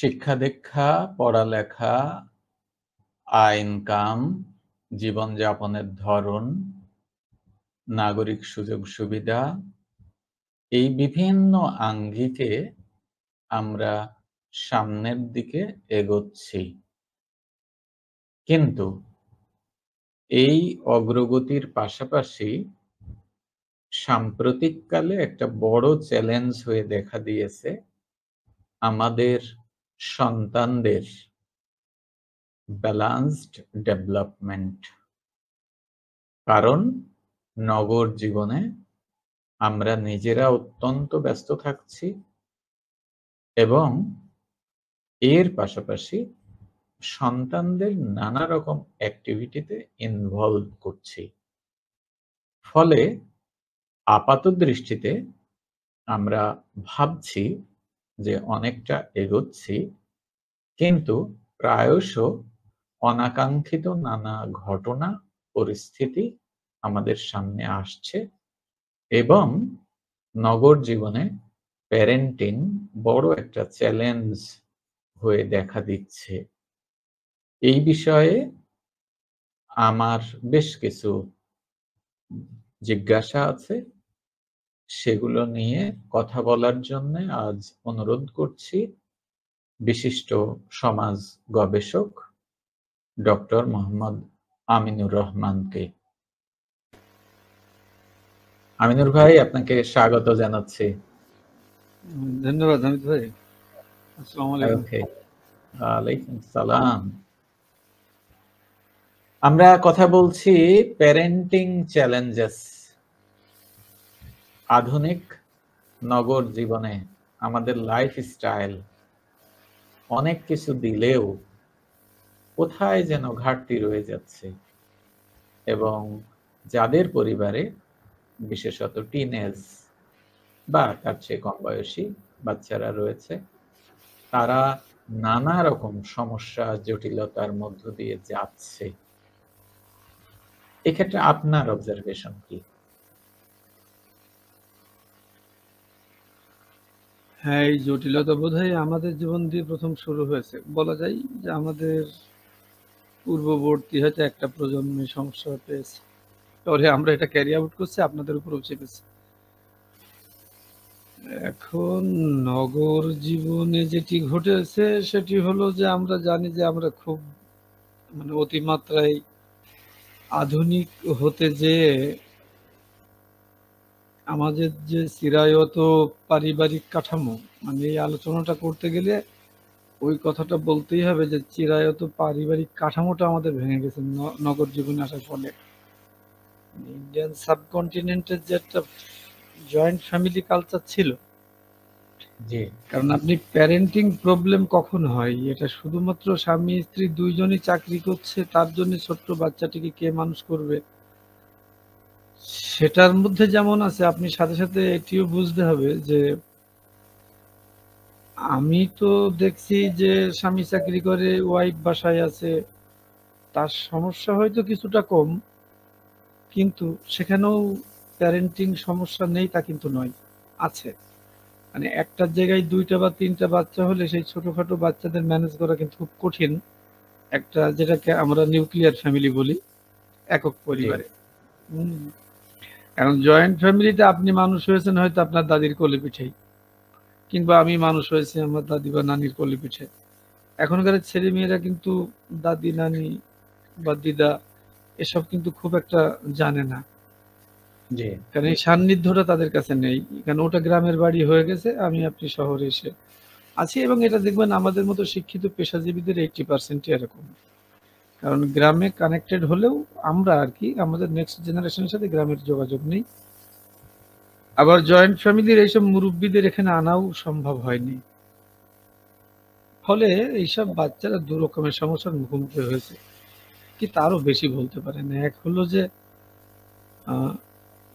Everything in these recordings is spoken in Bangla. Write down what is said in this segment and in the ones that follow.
শিক্ষা দীক্ষা, পড়ালেখা, আয়-ইনকাম, জীবনযাপনের ধরন, নাগরিক সুযোগ-সুবিধা এই বিভিন্ন আঙ্গিকে আমরা সামনের দিকে এগোচ্ছি। কিন্তু এই অগ্রগতির পাশাপাশি সাম্প্রতিককালে একটা বড় চ্যালেঞ্জ হয়ে দেখা দিয়েছে আমাদের সন্তানদের ব্যালান্সড ডেভেলপমেন্ট। কারণ নগর জীবনে আমরা নিজেরা অত্যন্ত ব্যস্ত থাকছি এবং এর পাশাপাশি সন্তানদের নানা রকম অ্যাক্টিভিটিতে ইনভলভ করছি। ফলে আপাত দৃষ্টিতে আমরা ভাবছি যে অনেকটা এগোচ্ছি, কিন্তু প্রায়শ অনাকাঙ্ক্ষিত নানা ঘটনা, পরিস্থিতি আমাদের সামনে আসছে এবং নগর জীবনে প্যারেন্টিং বড় একটা চ্যালেঞ্জ হয়ে দেখা দিচ্ছে। এই বিষয়ে আমার বেশ কিছু জিজ্ঞাসা আছে, সেগুলো নিয়ে কথা বলার জন্যে আজ অনুরোধ করছি বিশিষ্ট সমাজ গবেষক ডক্টর মোহাম্মদ আমিনুর রহমানকে। আমিনুর ভাই, আপনাকে স্বাগত জানাচ্ছি। ধন্যবাদ হামিদ ভাই। আসসালামু আলাইকুম। ওয়ালাইকুম সালাম। আমরা কথা বলছি প্যারেন্টিং চ্যালেঞ্জেস। আধুনিক নগর জীবনে আমাদের লাইফস্টাইল অনেক কিছু দিলেও কোথায় যেন ঘাটতি রয়ে যাচ্ছে এবং যাদের পরিবারে বিশেষত টিনেজ বা তার চেয়ে কম বয়সী বাচ্চারা রয়েছে, তারা নানা রকম সমস্যা, জটিলতার মধ্য দিয়ে যাচ্ছে। এক্ষেত্রে আপনার অবজারভেশন কি? হ্যাঁ, এই জটিলতা বোধহয় আমাদের জীবন দিয়ে প্রথম শুরু হয়েছে। বলা যায় যে আমাদের পূর্ববর্তী হয়তো একটা প্রজন্মে সমস্যা পেয়েছে, পরে আমরা এটা ক্যারি আউট করছি, আপনাদের উপরেও চেপেছে। এখন নগর জীবনে যেটি ঘটেছে সেটি হলো যে আমরা জানি যে আমরা খুব অতিমাত্রায় আধুনিক হতে যেয়ে আমাদের যে চিরায়ত পারিবারিক কাঠামো, এই আলোচনাটা করতে গেলে ওই কথাটা বলতেই হবে যে চিরায়ত পারিবারিক কাঠামোটা আমাদের ভেঙে গেছে নগর জীবনে আসার ফলে। ইন্ডিয়ান সাবকন্টিনেন্টের যে একটা জয়েন্ট ফ্যামিলি কালচার ছিল, কারণ আপনি প্যারেন্টিং প্রবলেম কখন হয়, এটা শুধুমাত্র স্বামী স্ত্রী দুইজনই চাকরি করছে, তার জন্য ছোট্ট বাচ্চাটিকে কে মানুষ করবে সেটার মধ্যে যেমন আছে, আপনি সাথে সাথে এটিও বুঝতে হবে যে আমি তো দেখছি যে স্বামী চাকরি করে, ওয়াইফ বাসায় আছে, তার সমস্যা হয়তো কিছুটা কম, কিন্তু সেখানেও প্যারেন্টিং সমস্যা নেই তা কিন্তু নয়, আছে। একটার জায়গায় 2টা বা 3টা বাচ্চা হলে সেই ছোটখাটো বাচ্চাদের ম্যানেজ করা কিন্তু খুব কঠিন, একটা যেটাকে আমরা নিউক্লিয়ার ফ্যামিলি বলি, একক পরিবারে। কারণ জয়েন্ট ফ্যামিলিতে আপনি মানুষ হয়েছেন হয়তো আপনার দাদির কোলে পিঠেই, কিংবা আমি মানুষ হয়েছি আমার দাদি বা নানির কোলে পিঠে। এখনকার ছেলে মেয়েরা কিন্তু দাদি নানি বা দিদা এসব কিন্তু খুব একটা জানে না, কারণ এই সান্নিধ্যটা তাদের কাছে নেই। কারণ ওটা গ্রামের বাড়ি হয়ে গেছে, আমি আপনি শহরে এসে আছি। এবং এটা দেখবেন আমাদের মতো শিক্ষিত পেশাজীবীদের 80% এরকম, কারণ গ্রামে কানেক্টেড হলেও আমরা আর কি আমাদের নেক্সট জেনারেশনের সাথে গ্রামের যোগাযোগ নেই। আবার জয়েন্ট ফ্যামিলির এইসব মুরব্বীদের এখানে আনাও সম্ভব হয়নি, ফলে এইসব বাচ্চারা 2 রকমের সমস্যার মুখোমুখি হয়েছে, কি তারও বেশি বলতে পারেন। এক হলো যে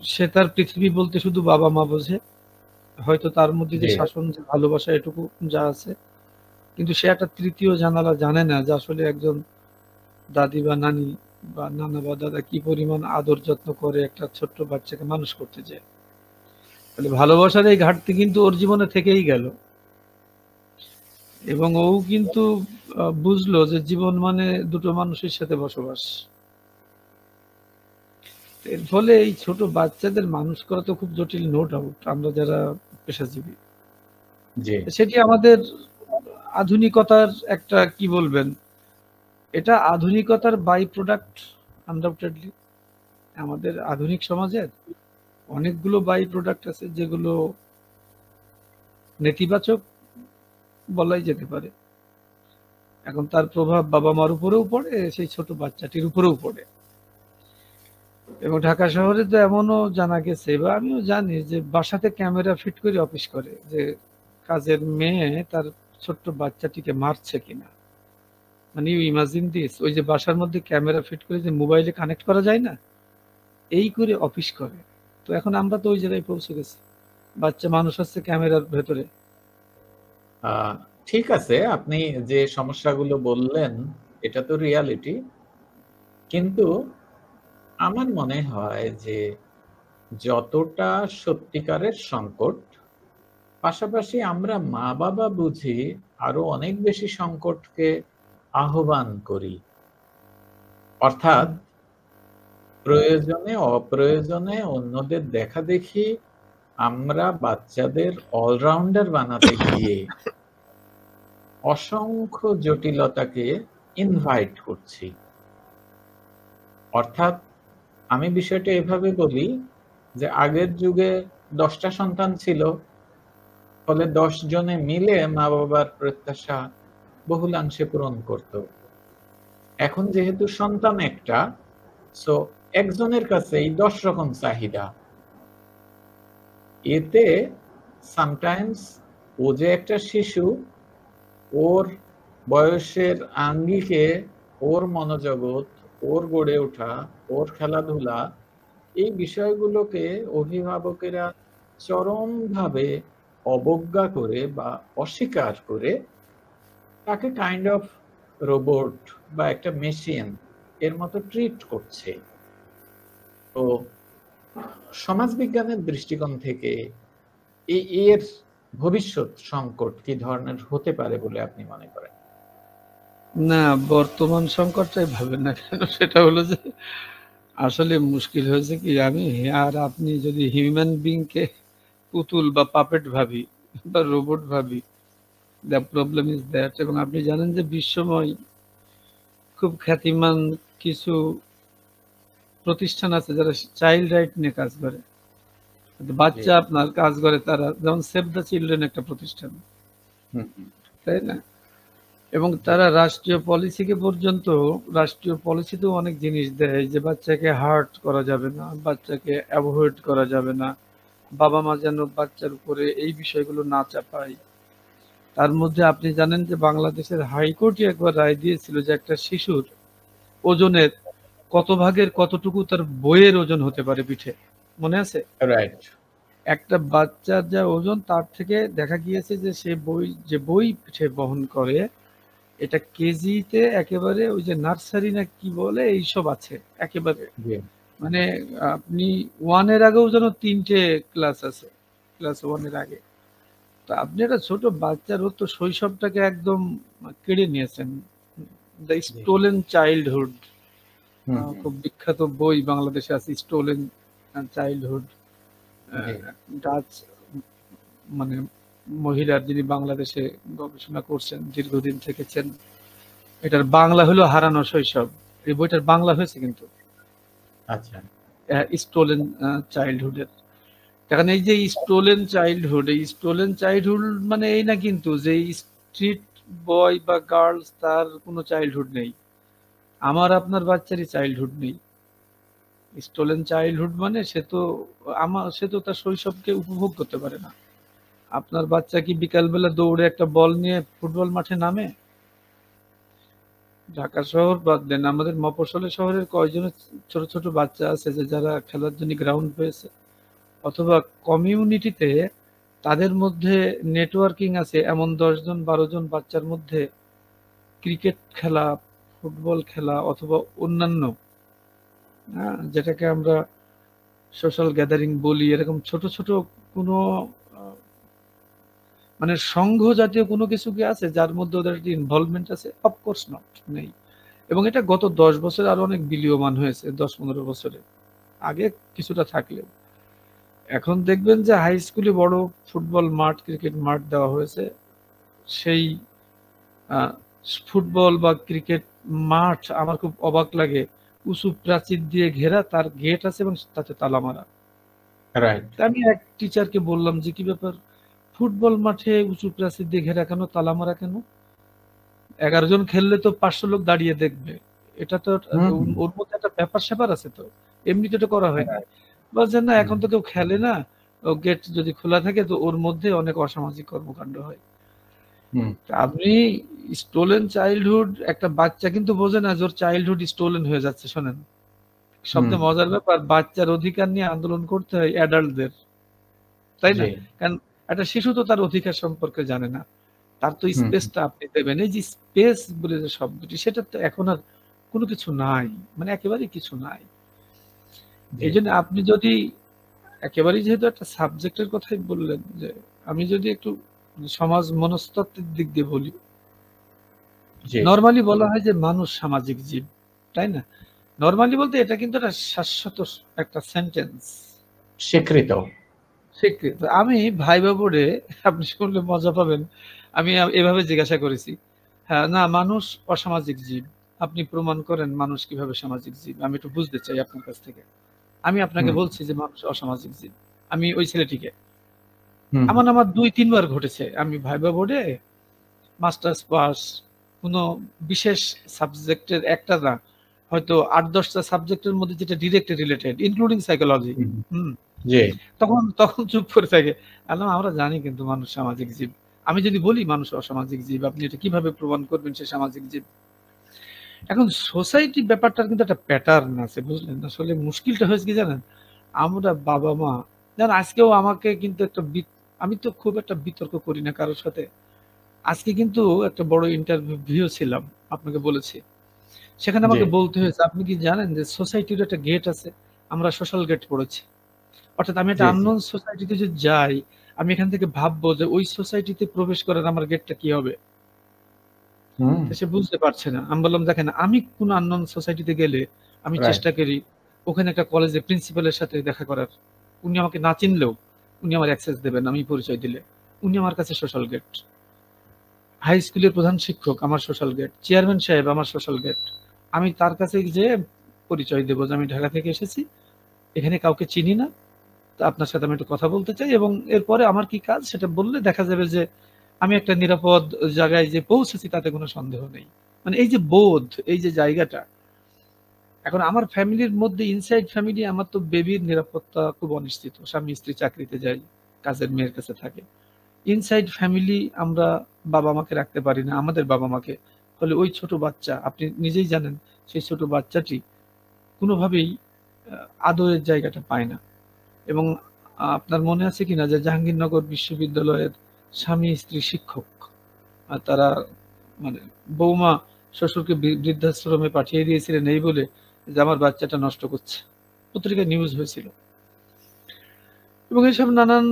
সে তার পৃথিবী বলতে শুধু বাবা মা বোঝে, হয়তো তার মধ্যে যে শাসন, যে ভালোবাসা এটুকু যা আছে, কিন্তু সে একটা তৃতীয় জানালা জানে না যে আসলে একজন দাদি বা নানি বা নানা বা দাদা কি পরিমাণ আদর যত্ন করে একটা ছোট্ট বাচ্চাকে মানুষ করতে যায়। তাহলে ভালোবাসার এই ঘাটতি কিন্তু ওর জীবনে থেকেই গেল। এবং ও কিন্তু বুঝলো যে জীবন মানে দুটো মানুষের সাথে বসবাস। এর ফলে এই ছোট বাচ্চাদের মানুষ করা তো খুব জটিল, নো ডাউট, আমরা যারা পেশাজীবী। সেটি আমাদের আধুনিকতার একটা, কি বলবেন, এটা আধুনিকতার বাই প্রোডাক্ট আনডাউটেডলি। আমাদের আধুনিক সমাজের অনেকগুলো বাই প্রোডাক্ট আছে যেগুলো নেতিবাচক বলাই যেতে পারে। এখন তার প্রভাব বাবা মার উপরেও পড়ে, সেই ছোট বাচ্চাটির উপরেও পড়ে। এবং ঢাকা শহরে তো এমনও জানা গেছে, বা আমিও জানি, যে বাসাতে ক্যামেরা ফিট করে অফিস করে, যে কাজের মেয়ে তার ছোট্ট বাচ্চাটিকে মারছে কিনা। মানে ইউ ইমাজিন দিস, ওই যে বাসার মধ্যে ক্যামেরা ফিট করে যে মোবাইলে কানেক্ট করা যায় না, এই করে অফিস করে। তো এখন আমরা তো ওই জায়গায় পৌঁছে গেছি, বাচ্চা মানুষ হচ্ছে ক্যামেরার ভেতরে। ঠিক আছে, আপনি যে সমস্যাগুলো বললেন এটা তো রিয়ালিটি, কিন্তু আমার মনে হয় যে যতটা সত্যিকারের সংকট, পাশাপাশি আমরা মা বাবা বুঝি আরো অনেক বেশি সংকটকে আহ্বান করি। অর্থাৎ প্রয়োজনে অপ্রয়োজনে অন্যদের দেখা দেখি আমরা বাচ্চাদের অলরাউন্ডার বানাতে গিয়ে অসংখ্য জটিলতাকে ইনভাইট করছি। অর্থাৎ আমি বিষয়টা এভাবে বলি যে আগের যুগে 10টা সন্তান ছিল, ফলে 10 জনে মিলে মা বাবার প্রত্যাশা বহুলাংশে পূরণ করত। এখন যেহেতু সন্তান একটা, সো একজনের কাছেই 10 রকম চাহিদা। এতে সামটাইমস ও যে একটা শিশু, ওর বয়সের আঙ্গিকে, ওর মনোজগৎ, ওর গড়ে ওঠা, ওর খেলাধুলা, এই বিষয়গুলোকে অভিভাবকেরা চরমভাবে অবজ্ঞা করে বা অস্বীকার করে তাকে কাইন্ড অফ রোবট বা একটা মেশিন এর মতো ট্রিট করছে। তো সমাজবিজ্ঞানের দৃষ্টিকোণ থেকে এর ভবিষ্যৎ সংকট কি ধরনের হতে পারে বলে আপনি মনে করেন? না, বর্তমান সংকটটাই ভাবেন না কেন, সেটা হলো যে আসলে মুশকিল হয়েছে কি, আমি আর আপনি যদি হিউম্যান বিংকে পুতুল বা পাপেট ভাবি বা রোবট ভাবি, দ্য প্রবলেম ইজ দ্যাট। এবং আপনি জানেন যে বিশ্বময় খুব খ্যাতিমান কিছু প্রতিষ্ঠান আছে যারা চাইল্ড রাইট নিয়ে কাজ করে, বাচ্চা আপনার কাজ করে তারা, যেমন সেভ দ্য চিলড্রেন একটা প্রতিষ্ঠান, তাই না? এবং তারা রাষ্ট্রীয় পলিসিকে পর্যন্ত, রাষ্ট্রীয় পলিসিতেও অনেক জিনিস দেয় যে বাচ্চাকে হার্ট করা যাবে না, বাচ্চাকে অ্যাভয়েড করা যাবে না, বাবা মা যেন বাচ্চার উপরে এই বিষয়গুলো না চাপায়। তার মধ্যে আপনি জানেন যে বাংলাদেশের হাইকোর্টই একবার রায় দিয়েছিল যে একটা শিশুর ওজনের কত ভাগের কতটুকু তার বইয়ের ওজন হতে পারে পিঠে, মনে আছে? রাইট। একটা বাচ্চার যা ওজন, তার থেকে দেখা গিয়েছে যে সে বই পিঠে বহন করে, এটা কেজিতে একেবারে ওই যে নার্সারি না কি বলে এইসব আছে একেবারে। মানে আপনি 1 এর আগেও যেন 3টে ক্লাস আছে, ক্লাস 1 এর আগে। তো আপনি একটা ছোট বাচ্চার, ও তো শৈশবটাকে একদম কেড়ে নিয়েছেন। দ্য স্টোলেন চাইল্ডহুড, খুব বিখ্যাত বই বাংলাদেশে আছে, স্টোলেন চাইল্ডহুড। ডাচ মানে মহিলার, যিনি বাংলাদেশে গবেষণা করছেন, দীর্ঘদিন থেকেছেন। এটার বাংলা হলো হারানো শৈশব। এই বইটার বাংলা হয়েছে কিন্তু, আচ্ছা, স্টোলেন চাইল্ডহুডের। এখন এই যে স্টোলেন চাইল্ডহুড, এই স্টোলেন চাইল্ডহুড মানে এই না কিন্তু যে স্ট্রিট বয় বা গার্লস তার কোনো চাইল্ডহুড নেই, আমার আপনার বাচ্চারই চাইল্ডহুড নেই। স্টোলেন চাইল্ডহুড মানে সে তো তার শৈশবকে উপভোগ করতে পারে না। আপনার বাচ্চা কি বিকালবেলা দৌড়ে একটা বল নিয়ে ফুটবল মাঠে নামে? ঢাকা শহর বাদ দেন, আমাদের মফস্বলের শহরের কয়জনের ছোট ছোট বাচ্চা আছে যে যারা খেলার জন্য গ্রাউন্ড পেয়েছে, অথবা কমিউনিটিতে তাদের মধ্যে নেটওয়ার্কিং আছে এমন 10 জন 12 জন বাচ্চার মধ্যে ক্রিকেট খেলা, ফুটবল খেলা অথবা অন্যান্য, যেটাকে আমরা সোশ্যাল গ্যাদারিং বলি, এরকম ছোট ছোট কোনো মানে সংঘ জাতীয় কোনো কিছু কি আছে যার মধ্যে ওদের ইনভলভমেন্ট আছে? অফকোর্স নট, নেই। এবং এটা গত 10 বছরে আরো অনেক বিলীয়মান হয়েছে, 10-15 বছরে আগে কিছুটা থাকলেও। এখন দেখবেন যে হাই স্কুলে বড় ফুটবল মাঠ, ক্রিকেট মাঠ দেওয়া হয়েছে। সেই ফুটবল বা ক্রিকেট মাঠ আমার খুব অবাক লাগে, উঁচু প্রাচীর দিয়ে ঘেরা, তার গেট আছে এবং তাতে তালা মারা। রাইট। আমি এক টিচারকে বললাম যে কি ব্যাপার, ফুটবল মাঠে উঁচু প্রাচীর দিয়ে ঘেরা কেন, তালা মারা কেন? 11 জন খেললে তো 500 লোক দাঁড়িয়ে দেখবে, এটা তো ওর মধ্যে একটা ব্যাপার স্যাপার আছে, তো এমনিতে তো করা হয় না। বলছেন না এখন তো কেউ খেলে না, গেট যদি খোলা থাকে তো ওর মধ্যে অনেক অসামাজিক কর্মকাণ্ড হয়। আপনি স্টোলেন চাইল্ডহুড, একটা বাচ্চা কিন্তু বোঝে না যে ওর চাইল্ডহুড স্টোলেন হয়ে যাচ্ছে। শোনেন, সবচেয়ে মজার ব্যাপার, বাচ্চার অধিকার নিয়ে আন্দোলন করতে হয় অ্যাডাল্টদের, তাই না? কারণ একটা শিশু তো তার অধিকার সম্পর্কে জানে না, তার তো স্পেসটা আপনি দেবেন। এই যে স্পেস বলে যে শব্দটি, সেটা তো এখন আর কোনো কিছু নাই, মানে একেবারেই কিছু নাই। এই জন্য আপনি যদি একেবারেই, যেহেতু একটা সাবজেক্টের কথাই বললেন, যে আমি যদি একটু সমাজ মনস্তত্ত্বের দিক দিয়ে বলি, নরমালি বলা হয় যে মানুষ সামাজিক জীব, তাই না? নরমালি বলতে এটা কিন্তু একটা শাশ্বত একটা সেন্টেন্স, স্বীকৃত। আমি ভাইবা বোর্ডে, আপনি শুনলে মজা পাবেন, আমি এভাবে জিজ্ঞাসা করেছি, হ্যাঁ না মানুষ অসামাজিক জীব, আপনি প্রমাণ করেন মানুষ কিভাবে সামাজিক জীব, আমি একটু বুঝতে চাই আপনার কাছ থেকে। আমি আপনাকে বলছি যে মানুষ অসামাজিক জীব। আমি ওই ছেলেটিকে, আমার 2-3 বার ঘটেছে, আমি ভাইবা বোর্ডে মাস্টার্স পাস, কোনো বিশেষ সাবজেক্টের একটা না, হয়তো 8-10টা সাবজেক্টের মধ্যে যেটা ডিরেক্ট রিলেটেড, ইনক্লুডিং সাইকোলজি, তখন চুপ করে থাকে। আমরা জানি কিন্তু মানুষ সামাজিক জীব। আমি যদি বলি মানুষ অসামাজিক জীব, আপনি এটা কিভাবে প্রমাণ করবেন সে সামাজিক জীব? এখন সোসাইটি ব্যাপারটার কিন্তু একটা প্যাটার্ন আছে, বুঝলেন? আসলে মুশকিলটা হয়েছে কি জানেন, আমরা বাবা মা, জান আজকেও আমাকে কিন্তু একটা, আমি তো খুব একটা বিতর্ক করি না কারোর সাথে। আজকে কিন্তু একটা বড় ইন্টারভিউ ছিলাম, আপনাকে বলেছি, সেখানে আমাকে বলতে হয়েছে, আপনি কি জানেন যে সোসাইটির একটা গেট আছে, আমরা সোশ্যাল গেট পড়েছি। অর্থাৎ আমি একটা আননোন সোসাইটিতে যদি যাই, আমি এখান থেকে ভাববো যে ওই সোসাইটিতে প্রবেশ করার আমার গেটটা কি হবে, সে বুঝতে পারছে না। আমি বললাম দেখেন, আমি কোন আননোন সোসাইটিতে গেলে আমি চেষ্টা করি ওখানে একটা কলেজে প্রিন্সিপালের সাথে দেখা করার, উনি আমাকে না চিনলেও উনি আমার অ্যাক্সেস দেবেন, আমি পরিচয় দিলে উনি আমার কাছে সোশ্যাল গেট। হাই স্কুলের প্রধান শিক্ষক আমার সোশ্যাল গেট, চেয়ারম্যান সাহেব আমার সোশ্যাল গেট। আমি তার কাছে যে পরিচয় দেবো যে আমি ঢাকা থেকে এসেছি, এখানে কাউকে চিনি না, তো আপনার সাথে আমি একটু কথা বলতে চাই, এবং এরপরে আমার কি কাজ সেটা বললে দেখা যাবে যে আমি একটা নিরাপদ জায়গায় যে পৌঁছেছি তাতে কোনো সন্দেহ নেই। মানে এই যে বোধ, এই যে জায়গাটা, এখন আমার ফ্যামিলির মধ্যে, ইনসাইড ফ্যামিলি, আমার তো বেবির নিরাপত্তা খুব অনিশ্চিত, স্বামী স্ত্রী চাকরিতে যায়, কাজের মেয়ের কাছে থাকে। ইনসাইড ফ্যামিলি আমরা বাবা মাকে রাখতে পারি না, আমাদের বাবা মাকে। ফলে ওই ছোট বাচ্চা, আপনি নিজেই জানেন, সেই ছোট বাচ্চাটি কোনোভাবেই আদরের জায়গাটা পায় না। এবং আপনার মনে আছে কিনা যে জাহাঙ্গীরনগর বিশ্ববিদ্যালয়ের স্বামী স্ত্রী শিক্ষক, তারা মানে বৌমা শ্বশুরকে বৃদ্ধাশ্রমে পাঠিয়ে দিয়েছিলেন এই বলে যে আমার বাচ্চাটা নষ্ট করছে, পত্রিকায় নিউজ হয়েছিল। এবং এইসব নানান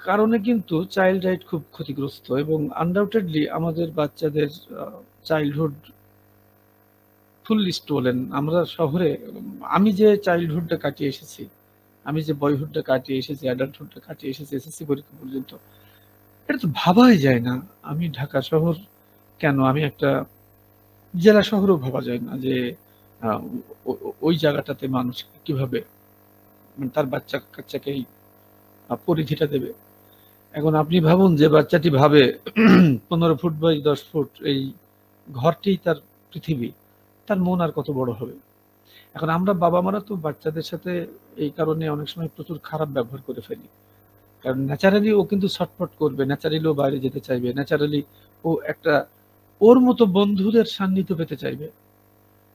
কারণে কিন্তু চাইল্ড রাইট খুব ক্ষতিগ্রস্ত, এবং আনডাউটেডলি আমাদের বাচ্চাদের চাইল্ডহুড ফুললি স্টোলেন। আমরা শহরে, আমি যে চাইল্ডহুডটা কাটিয়ে এসেছি, আমি যে বয়হুডটা কাটিয়ে এসেছি, অ্যাডাল্টহুডটা কাটিয়ে এসেছি এসএসসি পরীক্ষা পর্যন্ত, এটা তো ভাবাই যায় না। আমি ঢাকা শহর কেন, আমি একটা জেলা শহরও ভাবা যায় না যে ওই জায়গাটাতে মানুষ কিভাবে তার বাচ্চাকে পরিধিটা দেবে। এখন আপনি ভাবুন যে বাচ্চাটি ভাবে 15 ফুট বাই 10 ফুট এই ঘরটি তার পৃথিবী, তার মন আর কত বড় হবে। এখন আমরা বাবা মারা তো বাচ্চাদের সাথে এই কারণে অনেক সময় প্রচুর খারাপ ব্যবহার করে ফেলি, কারণ ন্যাচারালি ও কিন্তু ছটফট করবে, ন্যাচারালি ও বাইরে যেতে চাইবে, ন্যাচারালি ও একটা ওর মতো বন্ধুদের সান্নিধ্য পেতে চাইবে,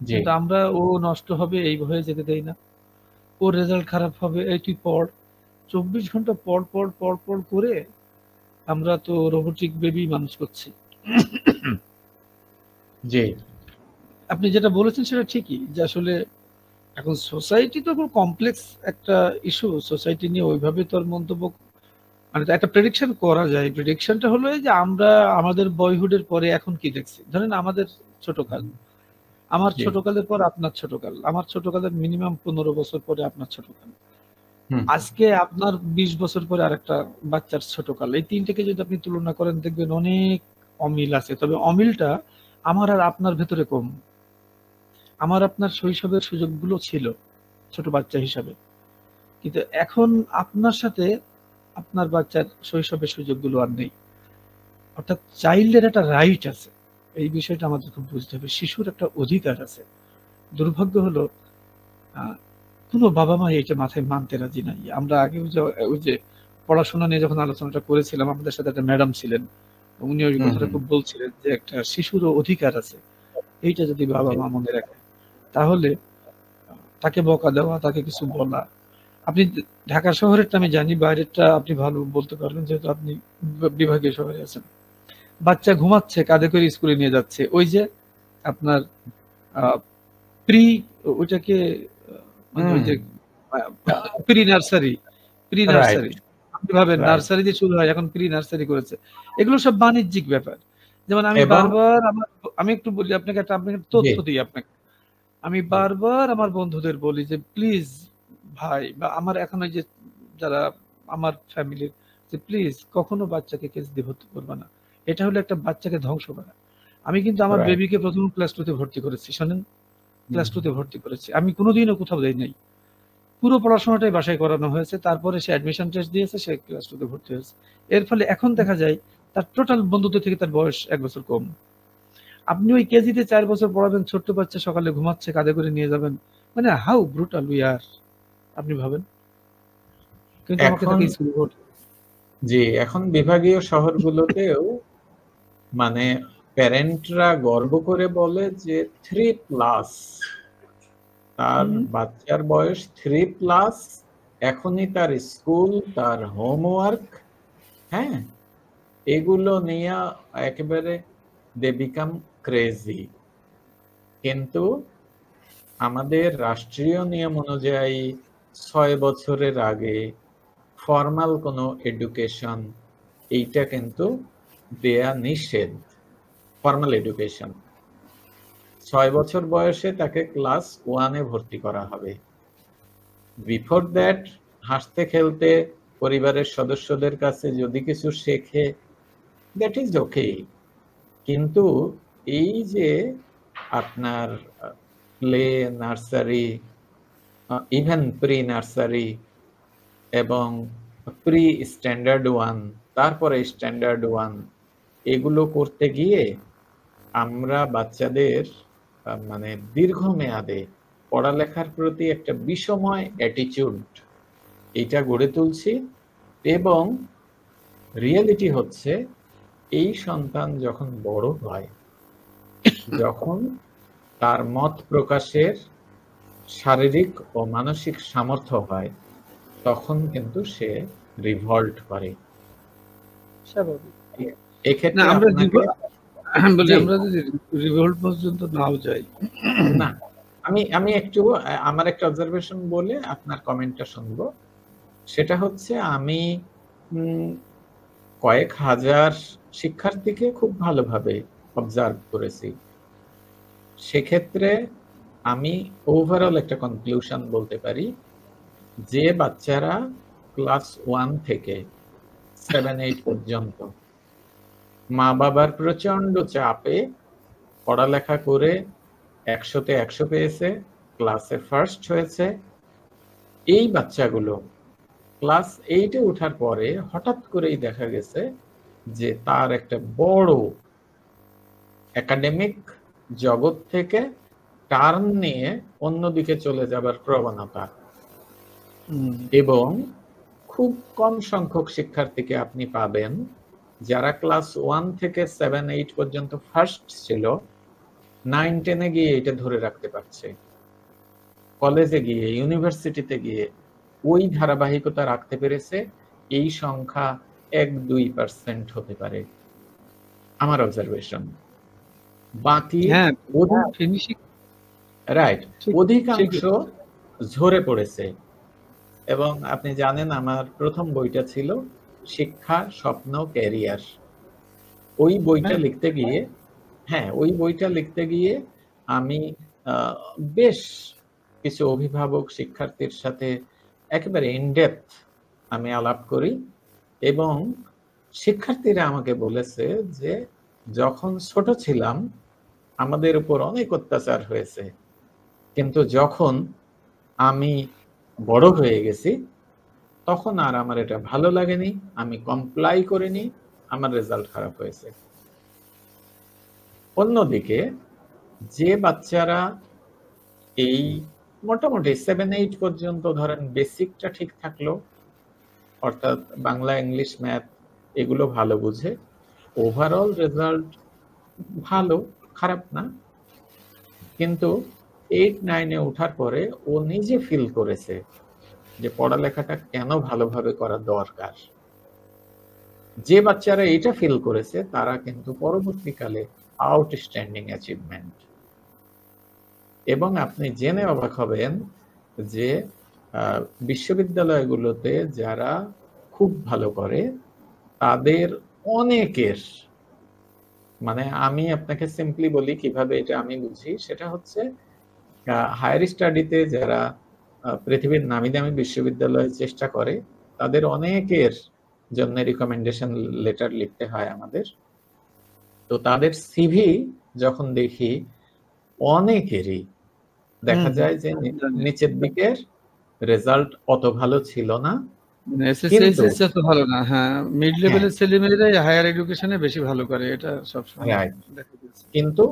কিন্তু আমরা ও নষ্ট হবে এই ভয়ে যেতে দেই না। ওর রেজাল্ট খারাপ হবে, এই তুই পড়, 24 ঘন্টা পড় পড় পড় পড় করে আমরা তো রোবোটিক বেবি মানুষ করছি। আপনি যেটা বলেছেন সেটা ঠিকই, যে আসলে এখন সোসাইটি তো খুব কমপ্লেক্স একটা ইস্যু, সোসাইটি নিয়ে ওইভাবে তো আর মন্তব্য মানে একটা প্রেডিকশন করা যায়। প্রেডিকশনটা হলো যে আমরা আমাদের বয়হুডের পরে এখন কি দেখছি, ধরেন আমাদের ছোটকাল, আমার ছোটকালের পর আপনার ছোটকাল, আমার ছোটকালের মিনিমাম 15 বছর পরে আপনার ছোটকাল, আজকে আপনার 20 বছর পরে আরেকটা বাচ্চার ছোটকাল। এই তিনটাকে যদি আপনি তুলনা করেন দেখবেন অনেক অমিল আছে। তবে অমিলটা আমার আর আপনার ভেতরে কম। আমার আপনার শৈশবের সুযোগগুলো ছিল ছোট বাচ্চা হিসাবে, কিন্তু এখন আপনার সাথে আপনার বাচ্চার শৈশবের সুযোগগুলো আর নেই। অর্থাৎ চাইল্ডের একটা রাইট আছে, এই বিষয়টা আমাদের খুব বুঝতে হবে। শিশুর একটা অধিকার আছে। দুর্ভাগ্য হলো কোনো বাবা মা এটা মাথায় মানতে রাজি নাই। আমরা আগে ওই যে পড়াশোনা নিয়ে যখন আলোচনাটা করেছিলাম, আমাদের সাথে একটা ম্যাডাম ছিলেন, উনি ওই কথাটা খুব বলছিলেন যে একটা শিশুরও অধিকার আছে। এইটা যদি বাবা মা মনে রাখে, তাহলে তাকে বকা দেওয়া, তাকে কিছু বলা, আপনি ঢাকা শহরেরটা আমি জানি, বাইরেরটা আপনি ভালো বলতে পারবেন যেহেতু আপনি বিভাগীয় শহরে আছেন। বাচ্চা ঘুমাচ্ছে, কাঁধে করে স্কুলে নিয়ে যাচ্ছে, ওই যে আপনার প্রি ওইটাকে মানে ওই যে প্রি নার্সারি আপনি ভাবেন নার্সারি দিয়ে শুরু হয়, এখন প্রি নার্সারি করেছে। এগুলো সব বাণিজ্যিক ব্যাপার। যেমন আমি বারবার আমি একটু বলি আপনাকে, আপনাকে তথ্য দিই আপনাকে। আমি বারবার আমার বন্ধুদের বলি যে প্লিজ ভাই, বা আমার এখন ওই যে যারা আমার ফ্যামিলির, যে প্লিজ কখনো বাচ্চাকে কেস দিয়ে ভর্তি করবে না। এটা হলো একটা বাচ্চাকে ধ্বংস করা। আমি কিন্তু আমার বেবিকে প্রথম ক্লাস 2 তে ভর্তি করেছি, শোনেন, ক্লাস 2 তে ভর্তি করেছি। আমি কোনোদিনও কোথাও দেই নাই। পুরো পড়াশোনাটাই বাসায় করানো হয়েছে। তারপরে সে অ্যাডমিশন টেস্ট দিয়েছে, সে ক্লাস 2 তে ভর্তি হয়েছে। এর ফলে এখন দেখা যায় তার টোটাল বন্ধুদের থেকে তার বয়স 1 বছর কম। আপনি ওই কেজিতে 4 বছর পড়াবেন, ছোট্ট বাচ্চা সকালে ঘুমাচ্ছে, কাঁধে করে নিয়ে যাবেন, মানে হাউ ব্রুটাল উই আর, আপনি ভাবেন। কিন্তু আমাকে তাকে স্কুল ভর্তি। জি, এখন বিভাগীয় শহরগুলোতেও মানে প্যারেন্টরা গর্ব করে বলে যে 3+, তার বাচ্চার বয়স 3+, এখনই তার স্কুল, তার হোমওয়ার্ক, হ্যাঁ, এগুলো নিয়ে একেবারে দে বিকাম ক্রেজি। কিন্তু আমাদের রাষ্ট্রীয় নিয়ম অনুযায়ী 6 বছরের আগে ফর্মাল কোনো এডুকেশন এইটা কিন্তু দেয়া নিষেধ। ফর্মাল এডুকেশন 6 বছর বয়সে তাকে ক্লাস 1 এ ভর্তি করা হবে। বিফোর দ্যাট হাসতে খেলতে পরিবারের সদস্যদের কাছে যদি কিছু শেখে, দ্যাট ইজ ওকে। কিন্তু এই যে আপনার play, nursery, even pre nursery এবং প্রি স্ট্যান্ডার্ড 1, তারপরে স্ট্যান্ডার্ড 1, এগুলো করতে গিয়ে আমরা বাচ্চাদের মানে দীর্ঘমেয়াদে পড়ালেখার প্রতি একটা বিষময় অ্যাটিটিউড এইটা গড়ে তুলছি। এবং রিয়েলিটি হচ্ছে এই সন্তান যখন বড় হয়, যখন তার মত প্রকাশের শারীরিক ও মানসিক সামর্থ্য হয়, তখন কিন্তু সে রিভল্ট করে। এক্ষেত্রে আমরা যদি রিভল্ট পর্যন্ত নাও যাই, না, আমি একটু আমার একটা অবজারভেশন বলে আপনার কমেন্টটা শুনবো। সেটা হচ্ছে আমি কয়েক হাজার শিক্ষার্থীকে খুব ভালোভাবে অবজার্ভ করেছি। সেক্ষেত্রে আমি ওভারঅল একটা কনক্লুশন বলতে পারি যে বাচ্চারা ক্লাস 1 থেকে 7-8 পর্যন্ত মা বাবার প্রচন্ড চাপে পড়ালেখা করে 100-তে 100 পেয়েছে, ক্লাসে ফার্স্ট হয়েছে, এই বাচ্চাগুলো ক্লাস 8-এ ওঠার পরে হঠাৎ করেই দেখা গেছে যে তার একটা বড় একাডেমিক জগৎ থেকে টার্ন নিয়ে অন্যদিকে চলে যাবার প্রবণতা। এবং খুব কম সংখ্যক শিক্ষার্থীকে আপনি পাবেন যারা ক্লাস 1 থেকে 7-8 পর্যন্ত ফার্স্ট ছিল, 9-10-এ গিয়ে এটা ধরে রাখতে পারছে, কলেজে গিয়ে, ইউনিভার্সিটিতে গিয়ে ওই ধারাবাহিকতা রাখতে পেরেছে। এই সংখ্যা 1-2% হতে পারে আমার অবজারভেশন। বাকি রাইট, অধিকাংশ ঝরে পড়েছে। এবং আপনি জানেন আমার প্রথম বইটা ছিল শিক্ষা, স্বপ্ন, ক্যারিয়ার। ওই বইটা লিখতে গিয়ে ওই বইটা লিখতে গিয়ে আমি বেশ কিছু অভিভাবক শিক্ষার্থীর সাথে একেবারে ইনডেপথ আমি আলাপ করি, এবং শিক্ষার্থীরা আমাকে বলেছে যে যখন ছোট ছিলাম আমাদের উপর অনেক অত্যাচার হয়েছে, কিন্তু যখন আমি বড় হয়ে গেছি তখন আর আমার এটা ভালো লাগেনি, আমি কমপ্লাই করিনি, আমার রেজাল্ট খারাপ হয়েছে। অন্যদিকে যে বাচ্চারা এই মোটামুটি 7-8 পর্যন্ত ধরেন বেসিকটা ঠিক থাকলো, অর্থাৎ বাংলা, ইংলিশ, ম্যাথ এগুলো ভালো বুঝে, ওভারঅল রেজাল্ট ভালো, খারাপ না, কিন্তু 8-9-এ ওঠার পরে ও নিজে ফিল করেছে যে পড়ালেখাটা কেন ভালোভাবে করা দরকার। যে বাচ্চারা এটা ফিল করেছে তারা কিন্তু পরবর্তীকালে আউটস্ট্যান্ডিং অ্যাচিভমেন্ট। এবং আপনি জেনে অবাক হবেন যে বিশ্ববিদ্যালয়গুলোতে যারা খুব ভালো করে তাদের অনেকের, মানে আমি আপনাকে সিম্পলি বলি কিভাবে এটা আমি বুঝি, সেটা হচ্ছে হায়ার স্টাডিতে যারা পৃথিবীর নামি দামি বিশ্ববিদ্যালয়ে চেষ্টা করে তাদের অনেকের জন্য রিকমেন্ডেশন লেটার লিখতে হয় আমাদের। তো তাদের সিভি যখন দেখি অনেকেরই দেখা যায় যে নিচের দিকের রেজাল্ট অত ভালো ছিল না, এসএসসি তো ভালো না। হ্যাঁ, মিড লেভেলের ছেলেমেয়েরাই হায়ার এডুকেশনে বেশি ভালো করে, এটা সবসময় দেখা গেছে। কিন্তু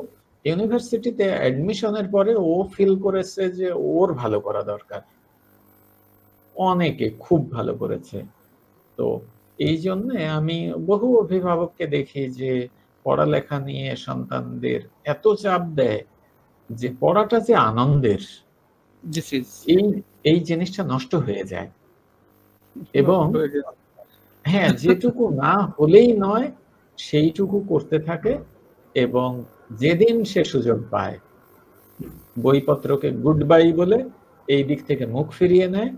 ইউনিভার্সিটিতে অ্যাডমিশনের পরে ও ফিল করেছে যে ওর ভালো করা দরকার, অনেকে খুব ভালো করেছে। তো এই জন্য আমি বহু অভিভাবককে দেখি যে পড়ালেখা নিয়ে সন্তানদের এত চাপ দেয় যে পড়াটা যে আনন্দের এই জিনিসটা নষ্ট হয়ে যায়। এবং যেটুকু না হলেই নয় সেইটুকু করতে থাকে, এবং যেদিন সে সুযোগ পায় বইপত্রকে গুড বাই বলে এই দিক থেকে মুখ ফিরিয়ে নেয়।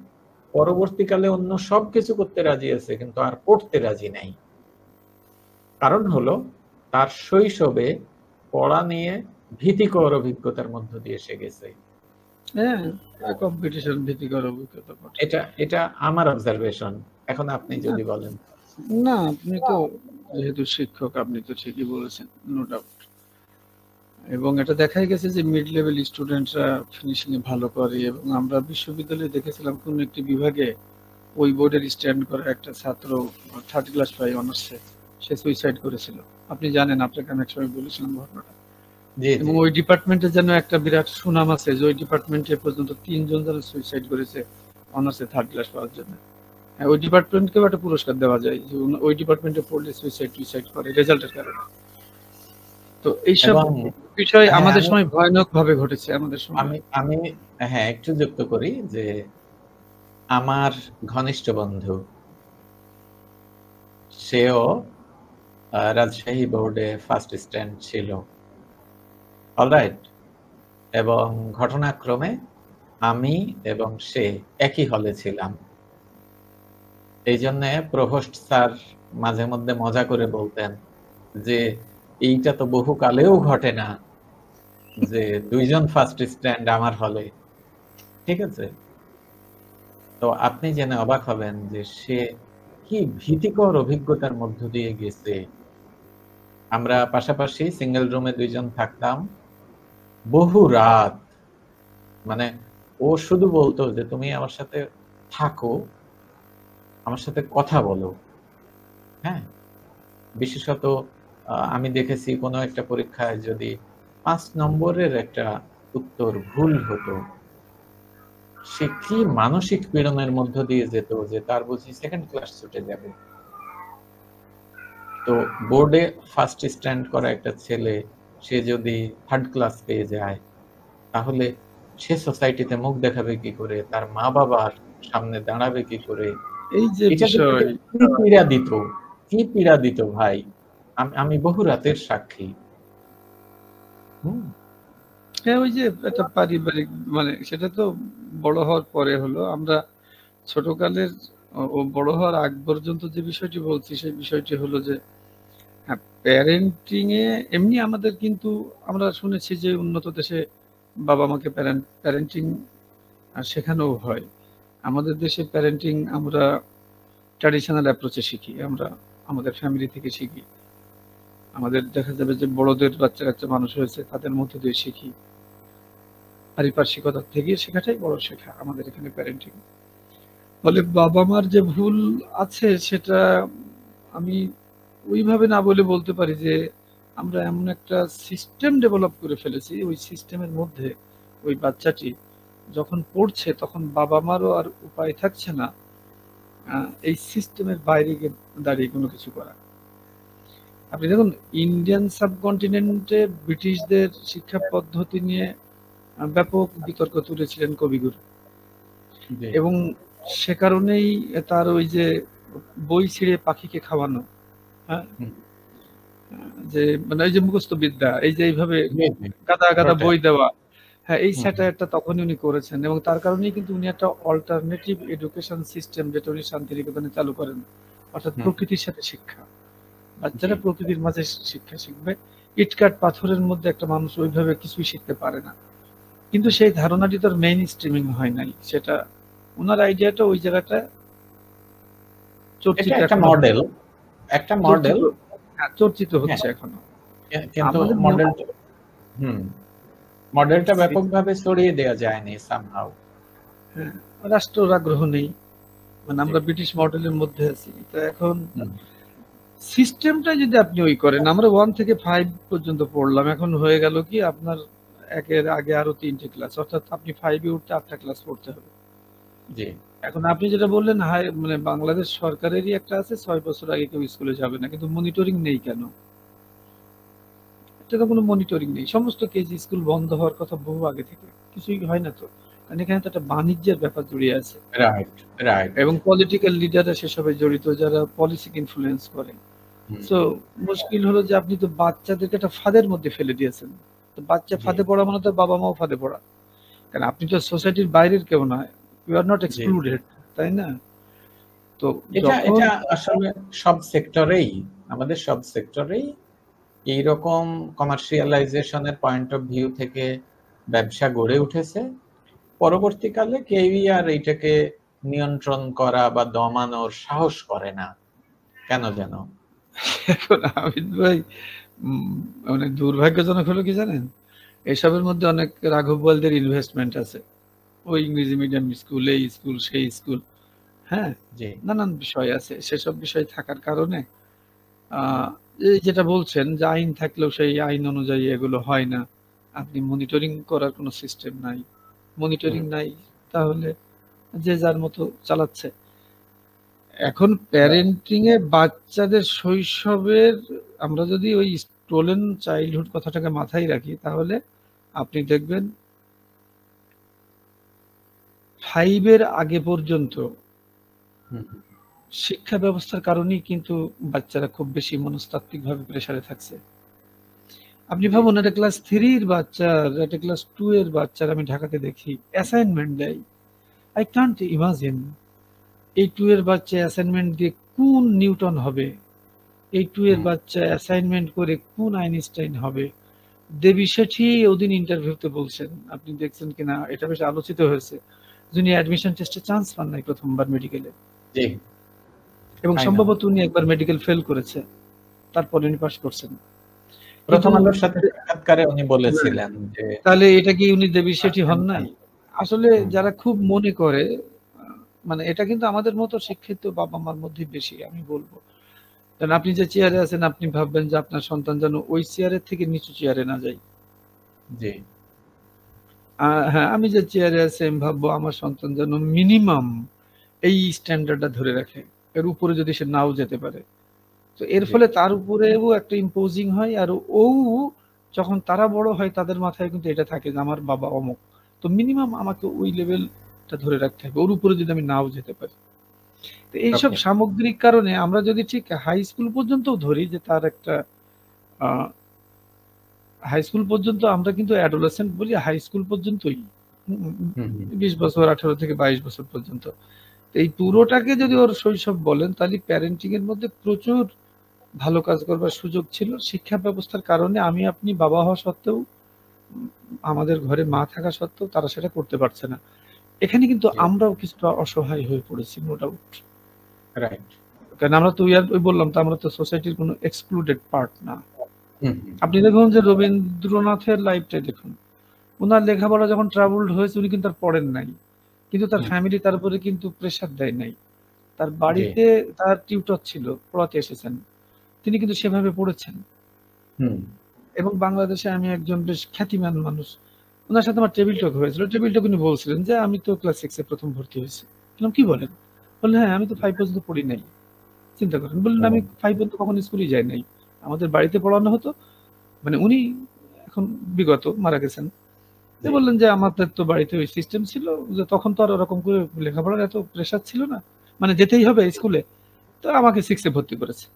পরবর্তীকালে অন্য সবকিছু করতে রাজি আছে কিন্তু আর পড়তে রাজি নাই। কারণ হলো তার শৈশবে পড়া নিয়ে ভীতিকর অভিজ্ঞতার মধ্য দিয়ে সে গেছে। কম্পিটিশন ভীতিকর অভিজ্ঞতা। এটা আমার অবজারভেশন। এখন আপনি যদি বলেন। না, আপনি তো যেহেতু শিক্ষক আপনি তো ঠিকই বলেছেন, নো ডাউট। এবং এটা দেখাই গেছে যে মিড লেভেল স্টুডেন্টরা ফিনিশিং এ ভালো করে, এবং আমরা বিশ্ববিদ্যালয়ে দেখেছিলাম কোন একটি বিভাগে ওই বোর্ডের স্ট্যান্ড করা একটা ছাত্র 3rd ক্লাস পাই অনার্সে, সে সুইসাইড করেছিল। আপনি জানেন, আপনাকে আমি একসময় বলেছিলাম ঘটনাটা। এবং ওই ডিপার্টমেন্টে যেন একটা বিরাট সুনাম আছে যে ওই ডিপার্টমেন্টে পর্যন্ত 3 জন যারা সুইসাইড করেছে অনার্সে 3rd ক্লাস পাওয়ার জন্য। ওই ডিপার্টমেন্টকেও একটা পুরস্কার দেওয়া যায় যে ওই ডিপার্টমেন্টে পড়লে সুইসাইড করে রেজাল্টের কারণে। তো এইসব বিষয় আমাদের সময় ভয়ানক ভাবে ঘটেছে আমাদের সময়। আমি একটু যুক্ত করি যে আমার ঘনিষ্ঠ বন্ধু, সেও রাজশাহী বোর্ডে ফার্স্ট স্ট্যান্ড ছিল, অলরাইট। এবং ঘটনাক্রমে আমি এবং সে একই হলে ছিলাম। এই জন্য প্রভোস্ট স্যার মাঝে মধ্যে মজা করে বলতেন যে এইটা তো বহুকালেও ঘটে না যে 2 জন ফার্স্ট স্ট্যান্ড আমার হলে, ঠিক আছে? তো আপনি জেনে অবাক হবেন যে সে কি ভীতিকর অভিজ্ঞতার মধ্য দিয়ে গেছে। আমরা পাশাপাশি সিঙ্গেল রুমে 2 জন থাকতাম, বহু রাত, মানে ও শুধু বলতো যে তুমি আমার সাথে থাকো, আমার সাথে কথা বলো। হ্যাঁ, বিশেষত আমি দেখেছি কোনো একটা পরীক্ষায় যদি 5 নম্বরের একটা উত্তর ভুল হতো, সে কি মানসিক পীড়নের মধ্য দিয়ে যেত যে তার বুঝি 2nd ক্লাস ছুটে যাবে। তো বোর্ডে ফার্স্ট স্ট্যান্ড করা একটা ছেলে সে যদি 3rd ক্লাস পেয়ে যায় তাহলে সে সোসাইটিতে মুখ দেখাবে কি করে, তার মা বাবার সামনে দাঁড়াবে কি করে? এই যে বিষয় কি পীড়া দিত ভাই, আমি বহু রাতের সাক্ষী। ওই যে একটা পারিবারিক, মানে সেটা তো বড় হওয়ার পরে হলো। আমরা ছোটকালের ও বড় হওয়ার আগ পর্যন্ত যে বিষয়টি বলছি সেই বিষয়টি হলো যে হ্যাঁ, প্যারেন্টিং এ এমনি আমাদের কিন্তু আমরা শুনেছি যে উন্নত দেশে বাবা মাকে প্যারেন্টিং শেখানো হয়। আমাদের দেশে প্যারেন্টিং আমরা ট্র্যাডিশনাল অ্যাপ্রোচে শিখি, আমরা আমাদের ফ্যামিলি থেকে শিখি। আমাদের দেখা যাবে যে বড়দের বাচ্চা কাচ্চা মানুষ হয়েছে তাদের মধ্যে দিয়ে শিখি, পারিপার্শ্বিকতা থেকে শেখাটাই বড় শেখা আমাদের এখানে প্যারেন্টিং। ফলে বাবা মার যে ভুল আছে সেটা আমি ওইভাবে না বলে বলতে পারি যে আমরা এমন একটা সিস্টেম ডেভেলপ করে ফেলেছি, ওই সিস্টেমের মধ্যে ওই বাচ্চাটি যখন পড়ছে তখন বাবা মারও আর উপায় থাকছে না এই সিস্টেমের বাইরে দাঁড়িয়ে কোনো কিছু করা। আপনি দেখুন ইন্ডিয়ান সাবকন্টিনেন্টে ব্রিটিশদের শিক্ষা পদ্ধতি নিয়ে ব্যাপক বিতর্ক তুলেছিলেন কবিগুরু, এবং সে কারণেই তার ওই যে বই ছিঁড়ে পাখিকে খাওয়ানো, হ্যাঁ, যে মানে ওই যে মুখস্থ বিদ্যা, এই যে এইভাবে গাদা গাদা বই দেওয়া, হ্যাঁ, এই স্যাটায়ারটা তখনই উনি করেছেন, এবং তার কারণেই কিন্তু উনি একটা অল্টারনেটিভ এডুকেশন সিস্টেম যেটা উনি শান্তিনিকেতনে চালু করেন, অর্থাৎ প্রকৃতির সাথে শিক্ষা। বাচ্চারা প্রকৃতির মাঝে শিক্ষা শিখবে। ইটকাট পাথরের মধ্যে একটা মানুষ ওইভাবে কিছুই শিখতে পারে না, কিন্তু সেই ধারণাটি তার মেইন স্ট্রিমিং হয় নাই। সেটা ওনার আইডিয়াটা ওই জায়গাটা চর্চিত, একটা মডেল, একটা মডেল চর্চিত হচ্ছে এখনো, কিন্তু মডেলটা ব্যাপকভাবে ছড়িয়ে দেওয়া যায়নি সামহাউ। হ্যাঁ, রাষ্ট্রের আগ্রহ নেই, মানে আমরা ব্রিটিশ মডেলের মধ্যে আছি। তো এখন সিস্টেমটা যদি আপনি ওই করেন, আমরা 1 থেকে 5 পর্যন্ত পড়লাম, এখন হয়ে গেল কি আপনার একের আগে আরো 3টে ক্লাস, অর্থাৎ আপনি 5-এ উঠতে 8টা ক্লাস পড়তে হবে। জি, এখন আপনি যেটা বললেন মানে বাংলাদেশ সরকারেরই একটা আছে 6 বছর আগে কেউ স্কুলে যাবে না, কিন্তু মনিটরিং নেই কেন? এটা তো কোনো মনিটরিং নেই। সমস্ত কেজি স্কুল বন্ধ হওয়ার কথা বহু আগে থেকে, কিছুই হয় না তো, কারণ এখানে তো একটা বাণিজ্যের ব্যাপার জড়িয়ে আছে। Right, right. এবং পলিটিক্যাল লিডাররা সেসবে জড়িত, যারা পলিসিকে ইনফ্লুয়েন্স করে। সো মুশকিল হলো যে আপনি তো বাচ্চাদেরকে একটা ফাঁদের মধ্যে ফেলে দিয়েছেন। তো বাচ্চা ফাঁদে পড়া মানে তো বাবা মাও ফাঁদে পড়া, কারণ আপনি তো সোসাইটির বাইরের কেউ নয়, ইউ আর নট এক্সক্লুডেড, তাই না? তো এটা আসলে সব সেক্টরেই, আমাদের সব সেক্টরেই এইরকম কমার্শিয়ালাইজেশনের পয়েন্ট অফ ভিউ থেকে ব্যবসা গড়ে উঠেছে। পরবর্তীকালে কেউই আর এইটাকে নিয়ন্ত্রণ করা বা দমানোর সাহস করে না, কেন যেন। এখন আমিন ভাই, মানে দুর্ভাগ্যজনক হলো কি জানেন, এসবের মধ্যে অনেক রাঘব বোয়ালদের ইনভেস্টমেন্ট আছে, ওই ইংরেজি মিডিয়াম স্কুল, এই স্কুল সেই স্কুল, হ্যাঁ, নানান বিষয় আছে। সেসব বিষয় থাকার কারণে যেটা বলছেন যে আইন থাকলেও সেই আইন অনুযায়ী এগুলো হয় না, আপনি মনিটরিং করার কোনো সিস্টেম নাই, মনিটরিং নাই, তাহলে যে যার মতো চালাচ্ছে। এখন প্যারেন্টিং এ বাচ্চাদের শৈশবের, আমরা যদি ওই স্টোলেন চাইল্ডহুড কথাটাকে মাথায় রাখি, তাহলে আপনি দেখবেন 5 এর আগে পর্যন্ত শিক্ষা ব্যবস্থার কারণেই কিন্তু বাচ্চারা খুব বেশি মনস্তাত্ত্বিকভাবে প্রেসারে থাকছে। আপনি ভাবুন, একটা ক্লাস 3 এর বাচ্চার, একটা ক্লাস 2 এর বাচ্চার আমি ঢাকাতে দেখি অ্যাসাইনমেন্ট দেয়। আই কান্ট ইমাজিন এই 2 এর বাচ্চা অ্যাসাইনমেন্ট দিয়ে কোন নিউটন হবে, এই 2 এর বাচ্চা অ্যাসাইনমেন্ট করে কোন আইনস্টাইন হবে। দেবী শেঠি ওদিন ইন্টারভিউতে বলছেন, আপনি দেখছেন কিনা, এটা বেশ আলোচিত হয়েছে, যিনি অ্যাডমিশন টেস্টে চান্স পান নাই প্রথমবার মেডিকেলে, এবং সম্ভবত উনি একবার মেডিকেল ফেল করেছে, তারপর উনি পাস করছেন। প্রথম আলোর সাথে সাক্ষাৎকারে উনি বলেছিলেন যে, তাহলে এটা কি উনি দেবী শেঠি হন নাই? আসলে যারা খুব মনে করে, মানে এটা কিন্তু আমাদের মতো শিক্ষিত বাবা মার মধ্যে বেশি, আমি বলবো। কারণ আপনি যে চেয়ারে আছেন, আপনি ভাববেন যে আপনার সন্তান যেন ওই চেয়ারের থেকে নিচু চেয়ারে না যায়। জি, হ্যাঁ, আমি যে চেয়ারে আছি আমি ভাববো আমার সন্তান যেন মিনিমাম এই স্ট্যান্ডার্ডটা ধরে রাখে, এর উপরে যদি সে নাও যেতে পারে। তো এর ফলে তার উপরেও একটা ইম্পোজিং হয়, আর ও যখন তারা বড় হয় তাদের মাথায় কিন্তু এটা থাকে যে আমার বাবা অমুক, তো মিনিমাম আমাকে ওই লেভেলটা ধরে রাখতে হবে, ওর উপরে যদি আমি নাও যেতে পারি। তো এইসব সামগ্রিক কারণে আমরা যদি ঠিক হাই স্কুল পর্যন্তও ধরি, যে তার একটা হাই স্কুল পর্যন্ত আমরা কিন্তু অ্যাডোলেসেন্ট বলি, হাই স্কুল পর্যন্তই 20 বছর, 18 থেকে 22 বছর পর্যন্ত। এই পুরোটাকে যদি ওর শৈশব বলেন, তাহলে প্যারেন্টিং এর মধ্যে প্রচুর ভালো কাজ করবার সুযোগ ছিল। শিক্ষা ব্যবস্থার কারণে আমি আপনি বাবা হওয়া সত্ত্বেও, আমাদের ঘরে মা থাকা সত্ত্বেও তারা সেটা করতে পারছে না। এখানে কিন্তু আমরাও কিছুটা অসহায় হয়ে পড়েছি, নো ডাউট। রাইট। কারণ আমরা তো ওই বললাম তো, আমরা তো সোসাইটির কোনো এক্সক্লুডেড পার্ট না। আপনি হুম। দেখুন যে রবীন্দ্রনাথের লাইফটাই দেখুন। উনার লেখাপড়া যখন ট্রাবলড হয়েছে, উনি কিন্তু আর পড়েন নাই। কিন্তু তার ফ্যামিলি তার উপরে কিন্তু প্রেশার দেয় নাই। তার বাড়িতে তার টিউটর ছিল, পড়াতে এসেছেন। তিনি কিন্তু সেভাবে পড়েছেন। এবং বাংলাদেশে আমি একজন বেশ খ্যাতিমান মানুষ। উনার সাথে আমার টেবিল টক হয়েছিল। টেবিল টক উনি বলছিলেন যে, "আমি তো ক্লাস 6 এ ১ম ভর্তি হয়েছি।" বললাম, "কি বলেন?" বললেন, "হ্যাঁ, আমি তো 5 পর্যন্ত পড়ি নাই।" চিন্তা করেন। বললেন, "আমি 5 পর্যন্ত কখনো স্কুলেই যাই নাই। আমাদের বাড়িতে পড়ানো হতো।" মানে উনি এখন বিগত মারা গেছেন। তো বললেন যে, "আমাদের তো বাড়িতে ওই সিস্টেম ছিল যে তখন তো আর ওরকম করে লেখাপড়ার এত প্রেশার ছিল না। মানে যেতেই হবে স্কুলে। তো আমাকে 6 এ ভর্তি করেছে।"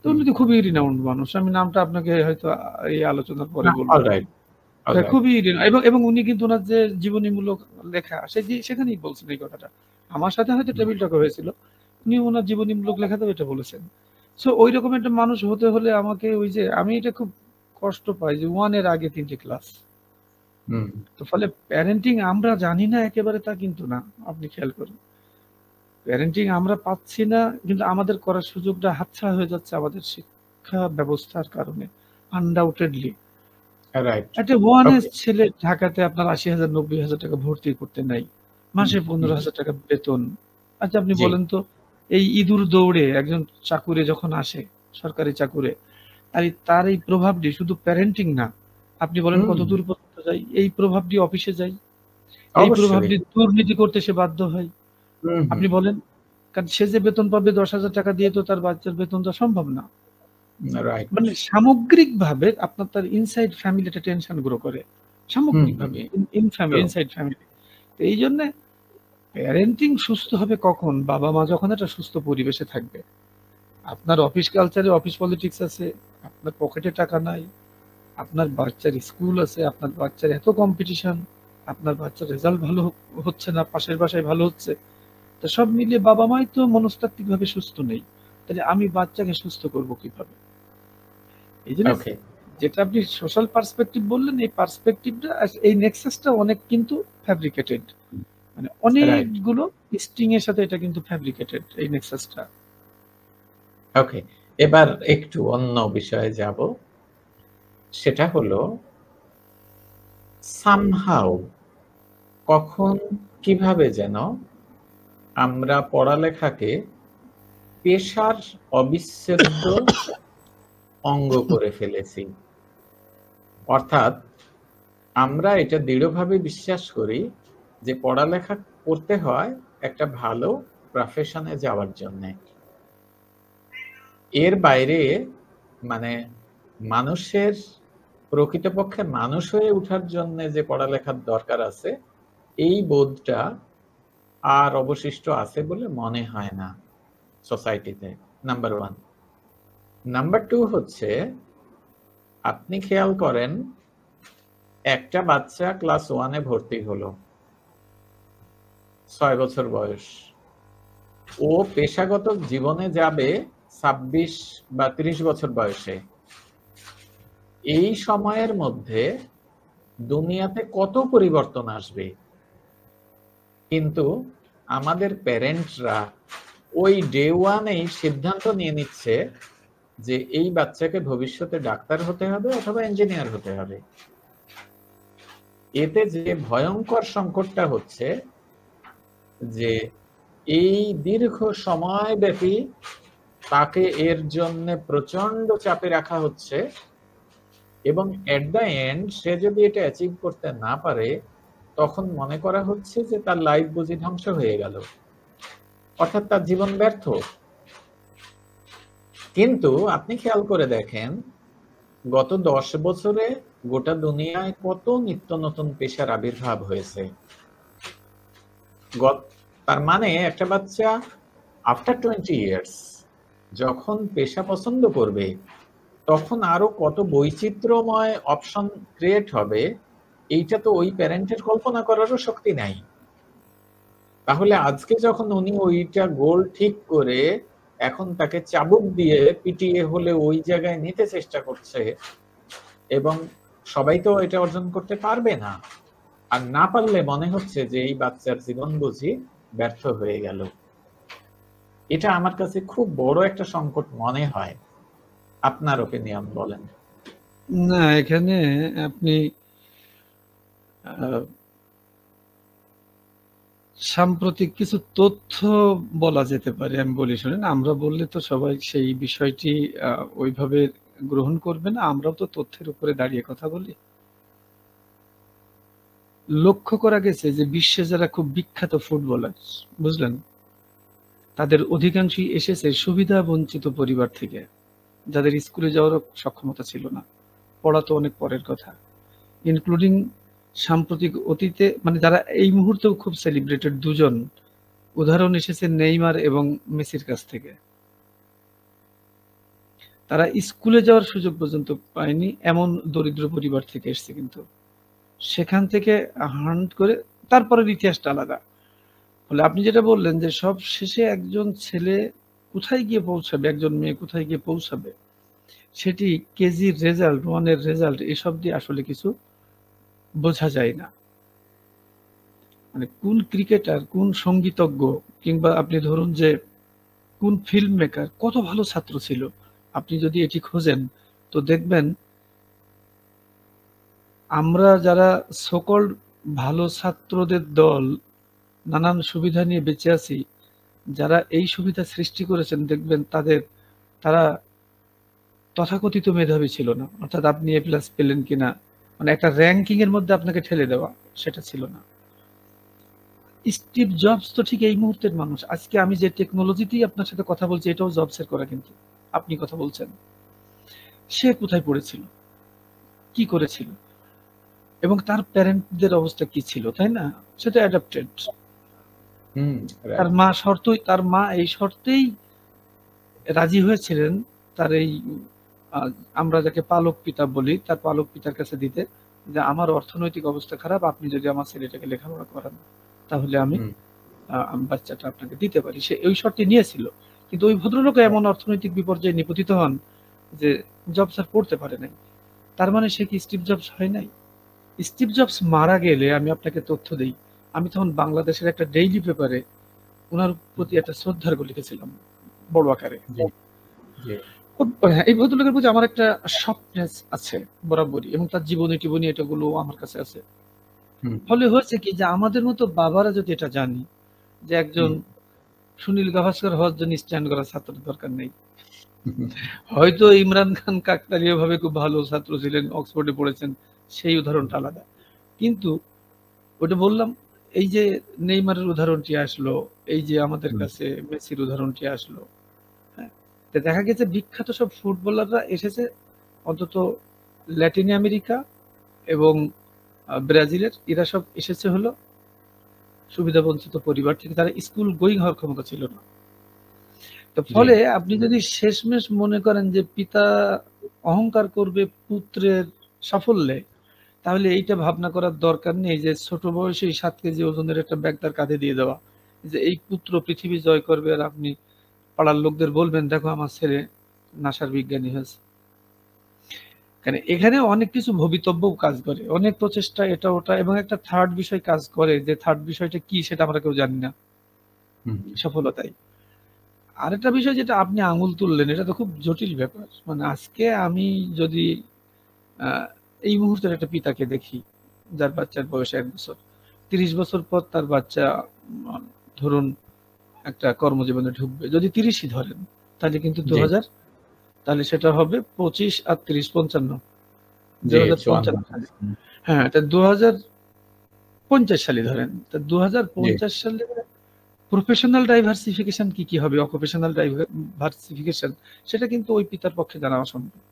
তো উনি তো খুবই রিনাউন্ড মানুষ। আমি নামটা আপনাকে হয়তো এই আলোচনার পরে বলব। Alright, alright. খুবই এবং উনি কিন্তু উনার যে জীবনীমূলক লেখা সেখানেই বলছেন এই কথাটা। আমার সাথে হয়তো টেবিল টক হয়েছিল। উনি উনার জীবনীমূলক লেখাতেও এটা বলেছেন। সো ঐরকম একটা মানুষ হতে হলে আমাকে ওই যে, আমি এটা খুব কষ্ট পাই যে 1 এর আগে ৩ টে ক্লাস। তো ফলে প্যারেন্টিং আমরা জানি না একেবারে তা কিন্তু না। আপনি খেয়াল করুন। প্যারেন্টিং আমরা পাচ্ছি না, কিন্তু আমাদের করার সুযোগটা হাতছাড়া হয়ে যাচ্ছে আমাদের শিক্ষা ব্যবস্থার কারণে। আনডাউটেডলি। রাইট। একটা 1 এর ছেলে ঢাকাতে আপনার ৮০,০০০ ৯০,০০০ টাকা ভর্তি করতে নাই। মাসে ১৫,০০০ টাকা বেতন। আচ্ছা আপনি বলেন তো, এই ইঁদুর দৌড়ে একজন চাকুরে যখন আসে, সরকারি চাকুরে, আর তার এই প্রভাবটি শুধু প্যারেন্টিং না। আপনি বলেন কত দূর পর্যন্ত যায়? এই প্রভাবটি অফিসে যায়। এই প্রভাবটি দুর্নীতি করতে সে বাধ্য হয়। আপনি বলেন, কারণ সে যে বেতন পাবে ১০,০০০ টাকা দিয়ে তো তার বাচ্চার বেতন দেওয়া সম্ভব না। রাইট। মানে সামগ্রিকভাবে আপনার তার ইনসাইড ফ্যামিলিটা টেনশন গ্রো করে। সামগ্রিকভাবে ইনসাইড ফ্যামিলি। তো এইজন্য প্যারেন্টিং সুস্থ হবে কখন? বাবা-মা যখন একটা সুস্থ পরিবেশে থাকবে। আপনার অফিস কালচারে অফিস পলিটিক্স আছে, আপনার পকেটে টাকা নাই, আপনার বাচ্চার স্কুল আছে, আপনার বাচ্চার এত কম্পিটিশন, আপনার বাচ্চার রেজাল্ট ভালো হচ্ছে না, পাশের বাসায় ভালো হচ্ছে। তো সব মিলিয়ে বাবা-মাই তো মনস্তাত্ত্বিকভাবে সুস্থ নেই। তাহলে আমি বাচ্চাকে সুস্থ করব কিভাবে? এইজন্য যেটা আপনি সোশ্যাল পার্সপেক্টিভ বললেন, এই পার্সপেক্টিভটা এই নেক্সাসটা অনেক কিন্তু ফ্যাব্রিকেটেড। মানে অনেকগুলো স্ট্রিং এর সাথে এটা কিন্তু ফ্যাব্রিকেটেড এই নেক্সাসটা। ওকে, এবার একটু অন্য বিষয়ে যাব। সেটা হলো সামহাউ কখন কিভাবে যেন আমরা পড়ালেখাকে পেশার অবিচ্ছেদ্য অঙ্গ করে ফেলেছি। অর্থাৎ আমরা এটা দৃঢ়ভাবে বিশ্বাস করি যে পড়ালেখা করতে হয় একটা ভালো প্রফেশনে যাওয়ার জন্যে। এর বাইরে মানে মানুষের প্রকৃতপক্ষে মানুষ হয়ে ওঠার জন্য যে পড়ালেখার দরকার আছে, এই বোধটা আর অবশিষ্ট আছে বলে মনে হয় না সোসাইটিতে। নাম্বার 1। নাম্বার 2 হচ্ছে, আপনি খেয়াল করেন, একটা বাচ্চা ক্লাস 1 এ ভর্তি হলো, 6 বছর বয়স। ও পেশাগত জীবনে যাবে 26 বা 30 বছর বয়সে। এই সময়ের মধ্যে দুনিয়াতে কত পরিবর্তন আসবে। কিন্তু আমাদের প্যারেন্টসরা ওই ডে 1 এই সিদ্ধান্ত নিয়ে নিচ্ছে যে এই বাচ্চাকে ভবিষ্যতে ডাক্তার হতে হবে অথবা ইঞ্জিনিয়ার হতে হবে। এতে যে ভয়ঙ্কর সংকটটা হচ্ছে যে এই দীর্ঘ সময়ব্যাপী তাকে এর জন্য প্রচন্ড চাপে রাখা হচ্ছে, এবং এট দ্য এন্ড সে যদি এটা অ্যাচিভ করতে না পারে, তখন মনে করা হচ্ছে যে তার লাইফ বুঝি ধ্বংস হয়ে গেল, অর্থাৎ তার জীবন ব্যর্থ। কিন্তু আপনি খেয়াল করে দেখেন, গত 10 বছরে গোটা দুনিয়ায় কত নিত্য নতুন পেশার আবির্ভাব হয়েছে। তার মানে একটা বাচ্চা আফটার 20 ইয়ার্স যখন পেশা পছন্দ করবে, তখন আরো কত বৈচিত্র্যময় অপশন ক্রিয়েট হবে, এইটা তো ওই প্যারেন্টের কল্পনা করারও শক্তি নাই। তাহলে আজকে যখন উনি ওইটা গোল ঠিক করে এখন তাকে চাবুক দিয়ে পিটিয়ে হলে ওই জায়গায় নিতে চেষ্টা করছে, এবং সবাই তো এটা অর্জন করতে পারবে না, আর না পারলে মনে হচ্ছে যে এই বাচ্চার জীবন বুঝি ব্যর্থ হয়ে গেল। এটা আমার কাছে খুব বড় একটা সংকট মনে হয়। আপনার ওপিনিয়ন বলেন। না, এখানে আপনি সাম্প্রতিক কিছু তথ্য বলা যেতে পারে। আমি বলি শুনেন, আমরা বললে তো সবাই সেই বিষয়টি ওইভাবে গ্রহণ করবে না। আমরাও তো তথ্যের উপরে দাঁড়িয়ে কথা বলি। লক্ষ্য করা গেছে যে বিশ্বে যারা খুব বিখ্যাত ফুটবলার, বুঝলেন, তাদের অধিকাংশই এসেছে সুবিধা বঞ্চিত পরিবার থেকে, যাদের স্কুলে যাওয়ারও সক্ষমতা ছিল না। পড়া তো অনেক পরের কথা। ইনক্লুডিং সাম্প্রতিক অতীতে, মানে যারা এই মুহূর্তেও খুব সেলিব্রেটেড দুজন উদাহরণ এসেছে নেইমার এবং মেসির কাছ থেকে। তারা স্কুলে যাওয়ার সুযোগ পর্যন্ত পায়নি, এমন দরিদ্র পরিবার থেকে এসছে, কিন্তু সেখান থেকে হান্ট করে তারপরের ইতিহাসটা আলাদা। ফলে আপনি যেটা বললেন যে সব শেষে একজন ছেলে কোথায় গিয়ে পৌঁছাবে, একজন মেয়ে কোথায় গিয়ে পৌঁছাবে, সেটি কেজির রেজাল্ট, ওয়ানের রেজাল্ট, এসব দিয়ে আসলে কিছু বোঝা যায় না। মানে কোন ক্রিকেটার, কোন সঙ্গীতজ্ঞ, কিংবা আপনি ধরুন যে কোন ফিল্ম মেকার কত ভালো ছাত্র ছিল, আপনি যদি এটি খোঁজেন তো দেখবেন আমরা যারা সকল ভালো ছাত্রদের দল নানান সুবিধা নিয়ে বেঁচে আছি, যারা এই সুবিধা সৃষ্টি করেছেন দেখবেন তারা তথাকথিত মেধাবী ছিল না। অর্থাৎ আপনি এ প্লাস পেলেন কিনা, মানে একটা র্যাঙ্কিং এর মধ্যে আপনাকে ঠেলে দেওয়া, সেটা ছিল না। স্টিভ জবস তো ঠিক এই মুহূর্তের মানুষ। আজকে আমি যে টেকনোলজিতেই আপনার সাথে কথা বলছি, এটাও জবসের করা, কিন্তু আপনি কথা বলছেন। সে কোথায় পড়েছিল, কি করেছিল, এবং তার প্যারেন্টদের অবস্থা কি ছিল, তাই না? সেটা অ্যাডাপ্টেড। তার মা এই শর্তেই রাজি হয়েছিলেন তার এই আমরা যাকে পালক পিতা বলি, তার পালক পিতার কাছে দিতে, যে আমার অর্থনৈতিক অবস্থা খারাপ, আপনি যদি আমার ছেলেটাকে লেখাপড়া করান তাহলে আমি বাচ্চাটা আপনাকে দিতে পারি। সে ওই শর্তে নিয়েছিল, কিন্তু ওই ভদ্রলোক এমন অর্থনৈতিক বিপর্যয়ে নিপতিত হন যে জবস আর পড়তে পারে নাই। তার মানে সে কি স্টিভ জবস হয় নাই? স্টিভ জবস মারা গেলে, আমি আপনাকে তথ্য দেই, আমি তখন বাংলাদেশের একটা ডেইলি পেপারে ওনার প্রতি একটা শ্রদ্ধার্ঘ লিখেছিলাম বড় আকারে। এই ভদ্রলোকের প্রতি আমার একটা সফটনেস আছে বরাবরই, এবং তার জীবনী টিবনী এটাগুলো আমার কাছে আছে। ফলে হয়েছে কি, যে আমাদের মতো বাবারা যদি এটা জানি যে একজন সুনীল গাভাস্কর হওয়ার জন্য স্ট্যান্ড করা ছাত্রের দরকার নেই, হয়তো ইমরান খান কাকতালীয় ভাবে খুব ভালো ছাত্র ছিলেন, অক্সফোর্ডে পড়েছেন, সেই উদাহরণটা আলাদা। কিন্তু ওটা বললাম, এই যে নেইমারের উদাহরণটি আসলো, এই যে আমাদের কাছে মেসির উদাহরণটি আসলো, হ্যাঁ, দেখা গেছে বিখ্যাত সব ফুটবলাররা এসেছে অন্তত ল্যাটিন আমেরিকা এবং ব্রাজিলের, এরা সব এসেছে হলো সুবিধা বঞ্চিত পরিবার থেকে, তারা স্কুল গোয়িং হওয়ার ক্ষমতা ছিল না। তো ফলে আপনি যদি শেষমেশ মনে করেন যে পিতা অহংকার করবে পুত্রের সাফল্যে, তাহলে এইটা ভাবনা করার দরকার নেই যে ছোট বয়সে 7 কেজি ওজনের একটা ব্যাগ তার কাঁধে দিয়ে দেওয়া, যে এই পুত্র পৃথিবী জয় করবে, আর আপনি পাড়ার লোকদের বলবেন দেখো আমার ছেলে নাসার বিজ্ঞানী হয়েছে। কারণ এখানে অনেক কিছু ভবিতব্য কাজ করে, অনেক প্রচেষ্টা, এটা ওটা, এবং একটা থার্ড বিষয় কাজ করে, যে থার্ড বিষয়টা কি সেটা আমরা কেউ জানি না সফলতায়। আরেকটা বিষয় যেটা আপনি আঙুল তুললেন, এটা তো খুব জটিল ব্যাপার। মানে আজকে আমি যদি এই মুহূর্তের একটা পিতাকে দেখি যার বাচ্চার বয়স 1 বছর, 30 বছর পর তার বাচ্চা ধরুন একটা কর্মজীবনে ঢুকবে, যদি 30ই ধরেন, তাহলে কিন্তু 2000, তাহলে সেটা হবে 25 আর 30 55, 2055 সালে। হ্যাঁ, এটা 2050 সালে ধরেন, তা 2050 সালে প্রফেশনাল ডাইভার্সিফিকেশন কি হবে, অকুপেশনাল ডাইভার্সিফিকেশন, সেটা কিন্তু ওই পিতার পক্ষে জানা অসম্ভব।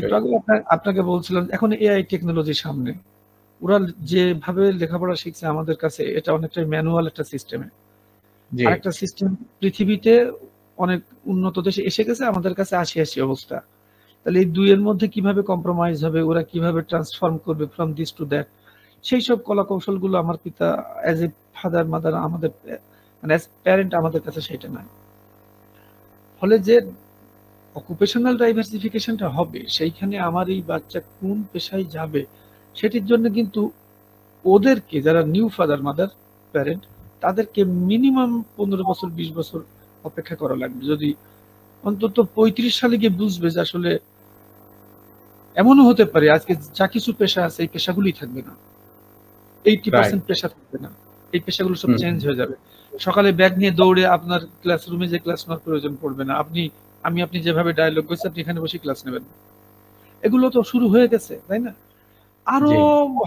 একটু আগে আপনাকে বলছিলাম, এখন এআই টেকনোলজির সামনে ওরা যেভাবে লেখাপড়া শিখছে আমাদের কাছে, এটা অনেকটাই ম্যানুয়াল একটা সিস্টেমে। আরেকটা সিস্টেম পৃথিবীতে অনেক উন্নত দেশে এসে গেছে, আমাদের কাছে 80 অবস্থা। তাহলে এই দুইয়ের মধ্যে কিভাবে কম্প্রোমাইজ হবে, ওরা কিভাবে ট্রান্সফর্ম করবে ফ্রম দিস টু দ্যাট, সেই সব কলা কৌশলগুলো আমার পিতা অ্যাজ এ ফাদার মাদার আমাদের মানে অ্যাজ প্যারেন্ট আমাদের কাছে সেটা নাই। ফলে যে অকুপেশনাল ডাইভার্সিফিকেশনটা হবে, সেইখানে আমার এই বাচ্চা কোন পেশায় যাবে সেটির জন্য কিন্তু ওদেরকে, যারা নিউ ফাদার মাদার প্যারেন্ট, তাদেরকে মিনিমাম 15 বছর 20 বছর অপেক্ষা করা লাগবে। যদি অন্তত 35 সালে গিয়ে বুঝবে যে আসলে এমনও হতে পারে আজকে যা কিছু পেশা আছে এই পেশাগুলোই থাকবে না, 80% পেশা থাকবে না, এই পেশাগুলো সব চেঞ্জ হয়ে যাবে। সকালে ব্যাগ নিয়ে দৌড়ে আপনার ক্লাসরুমে যে ক্লাস নেওয়ার প্রয়োজন পড়বে না, আপনি যেভাবে ডায়ালগ করছে আপনি এখানে বসে ক্লাস নেবেন। এগুলো তো শুরু হয়ে গেছে, তাই না? আরো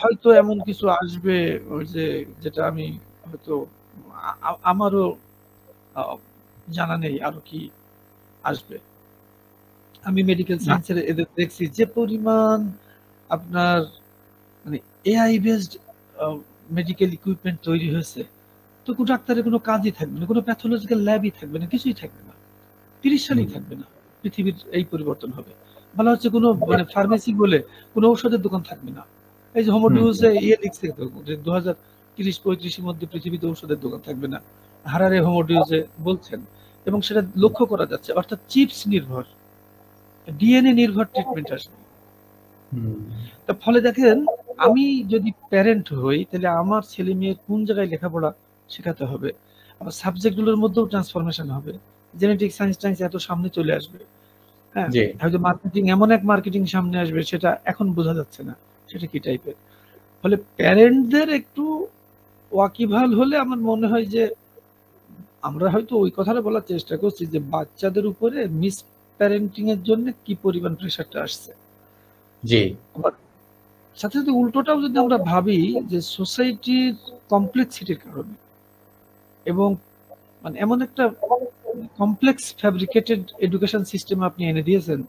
হয়তো এমন কিছু আসবে যেটা আমি হয়তো আমারও জানা নেই আরো কি আসবে। আমি মেডিকেল সায়েন্সের এদের দেখছি যে পরিমাণ আপনার মানে এআই বেসড মেডিকেল ইকুইপমেন্ট তৈরি হয়েছে, তো কোনো ডাক্তারের কোনো কাজই থাকবে না, কোনো প্যাথোলজিক্যাল ল্যাবই থাকবে না, কিছুই থাকবে না। 30 সালেই থাকবে না, পৃথিবীর এই পরিবর্তন হবে। বলা হচ্ছে কোনো মানে ফার্মেসি বলে কোনো ঔষধের দোকান থাকবে না। এই যে হোমোডিউসে লিখছে যে 2030-35 মধ্যে পৃথিবীতে ঔষধের দোকান থাকবে না, হারারে হোমোডিউসে বলছেন, এবং সেটা লক্ষ্য করা যাচ্ছে। অর্থাৎ চিপস নির্ভর, ডিএনএ নির্ভর ট্রিটমেন্ট আসবে। তো ফলে দেখেন, আমি যদি প্যারেন্ট হই তাহলে আমার ছেলে মেয়ের কোন জায়গায় লেখাপড়া শেখাতে হবে, আবার সাবজেক্টগুলোর মধ্যেও ট্রান্সফরমেশন হবে। জেনেটিক সায়েন্স এত সামনে চলে আসবে, হ্যাঁ, হয়তো মার্কেটিং, এমন এক মার্কেটিং সামনে আসবে সেটা এখন বোঝা যাচ্ছে না সেটা কি টাইপের। ফলে প্যারেন্টদের একটু ওয়াকিবহাল হলে আমার মনে হয় যে আমরা হয়তো ওই কথাটা বলার চেষ্টা করছি যে বাচ্চাদের উপরে মিস প্যারেন্টিং এর জন্য কি পরিমাণ প্রেশারটা আসছে। জি, সাথে সাথে উল্টোটাও যদি আমরা ভাবি যে সোসাইটির কমপ্লেক্সিটির কারণে এবং মানে এমন একটা কমপ্লেক্স ফ্যাব্রিকেটেড এডুকেশন সিস্টেম আপনি এনে দিয়েছেন,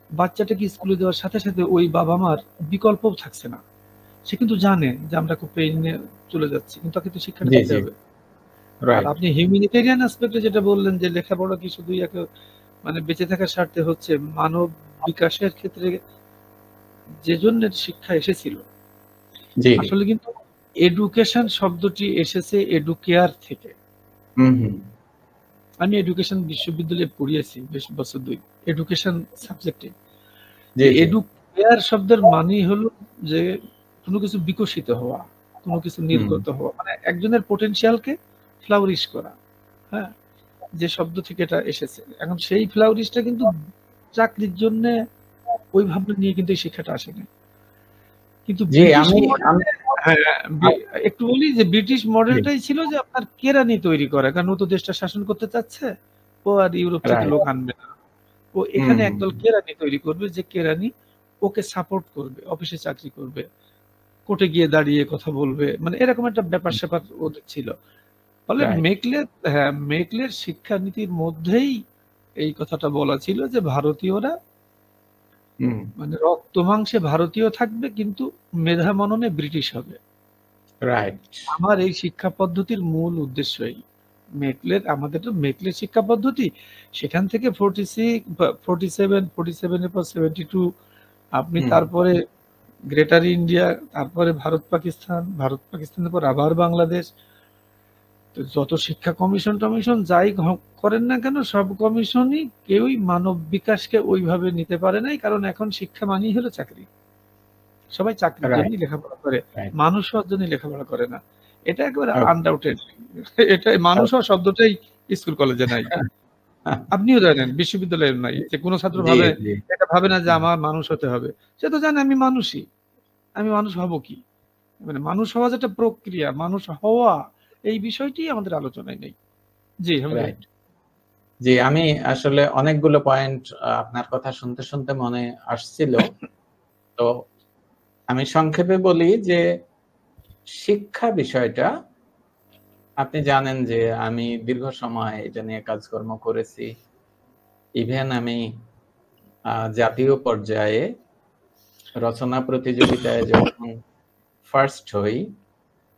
বাচ্চাটাকে স্কুলে দেওয়ার সাথে সাথে ওই বাবা মার বিকল্পও থাকছে না। সে কিন্তু জানে যে আমরা খুব পেইনে চলে যাচ্ছি, কিন্তু তাকে তো শিক্ষাটা দিতে হবে। আর আপনি হিউম্যানিটেরিয়ান অ্যাসপেক্টে যেটা বললেন যে লেখাপড়া কি শুধুই মানে বেঁচে থাকার স্বার্থে হচ্ছে, মানব বিকাশের ক্ষেত্রে যে জন্য শিক্ষা এসেছিল, আসলে কিন্তু এডুকেশন শব্দটি এসেছে এডুকেয়ার থেকে। আমি এডুকেশন বিশ্ববিদ্যালয়ে পড়িয়েছি বেশ বছর 2 এডুকেশন সাবজেক্টে। এডুকেয়ার শব্দের মানে হলো যে কোনো কিছু বিকশিত হওয়া, কোনো কিছু নির্গত হওয়া, মানে একজনের পটেনশিয়ালকে ফ্লাউরিশ করা, হ্যাঁ, যে শব্দ থেকে এটা এসেছে। এখন সেই ফ্লাউরিশটা কিন্তু চাকরির জন্য ওই ভাবনা নিয়ে কিন্তু এই শিক্ষাটা আসেনি। কিন্তু একটু বলি যে ব্রিটিশ মডেলটাই ছিল যে আপনার কেরানি তৈরি করা, কারণ ও তো দেশটা শাসন করতে চাচ্ছে, ও আর ইউরোপ থেকে লোক আনবে না, ও এখানে একদল কেরানি তৈরি করবে যে কেরানি ওকে সাপোর্ট করবে, অফিসে চাকরি করবে, কোর্টে গিয়ে দাঁড়িয়ে কথা বলবে, মানে এরকম একটা ব্যাপার স্যাপার ওদের ছিল। ফলে মেকলের শিক্ষানীতির মধ্যেই এই কথাটা বলা ছিল যে ভারতীয়রা মানে রক্ত মাংসে ভারতীয় থাকবে কিন্তু মেধা মননে ব্রিটিশ হবে। আমার এই শিক্ষা পদ্ধতির মূল উদ্দেশ্যই আমাদের তো মেকলের শিক্ষা পদ্ধতি, সেখান থেকে 47 এর পর 72 আপনি, তারপরে গ্রেটার ইন্ডিয়া, তারপরে ভারত পাকিস্তানের পর আবার বাংলাদেশ। তো যত শিক্ষা কমিশন যাই করেন না কেন, সব কমিশনই কেউই মানব বিকাশকে ওইভাবে নিতে পারে নাই, কারণ এখন শিক্ষা মানেই হলো চাকরি। সবাই চাকরির জন্যই লেখাপড়া করে, মানুষ হওয়ার জন্য লেখাপড়া করে না। এটা একেবারে আনডাউটেড। এটা মানুষ হওয়ার শব্দটাই স্কুল কলেজে নাই, আপনিও জানেন বিশ্ববিদ্যালয়ে নাই, যে কোনো ছাত্র ভাবে না যে আমার মানুষ হতে হবে। সে তো জানে আমি মানুষই, আমি মানুষ হব কি, মানে মানুষ হওয়া যেটা প্রক্রিয়া, মানুষ হওয়া এই বিষয়টি আমাদের আলোচনায় নেই। জি, আমি আসলে অনেকগুলো পয়েন্ট আপনার কথা শুনতে শুনতে মনে আসছিল। তো আমি সংক্ষেপে বলি যে শিক্ষা বিষয়টা, আপনি জানেন যে আমি দীর্ঘ সময় এটা নিয়ে কাজকর্ম করেছি। ইভেন আমি জাতীয় পর্যায়ে রচনা প্রতিযোগিতায় যখন ফার্স্ট হই,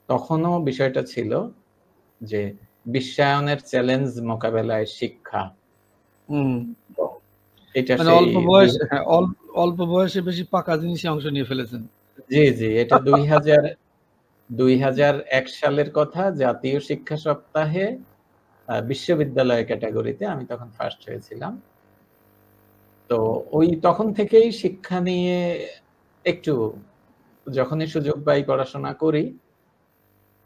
তখনও বিষয়টা ছিল যে বিশ্বায়নের চ্যালেঞ্জ মোকাবেলায় শিক্ষা। এটা অল্প বয়সে বেশি পাকা জিনিসে অংশ নিয়ে ফেলেছেন। জি, জি, এটা 2001 সালের কথা। জাতীয় শিক্ষা সপ্তাহে বিশ্ববিদ্যালয় ক্যাটেগরিতে আমি তখন ফার্স্ট হয়েছিলাম। তো ওই তখন থেকেই শিক্ষা নিয়ে একটু যখনই সুযোগ পাই পড়াশোনা করি।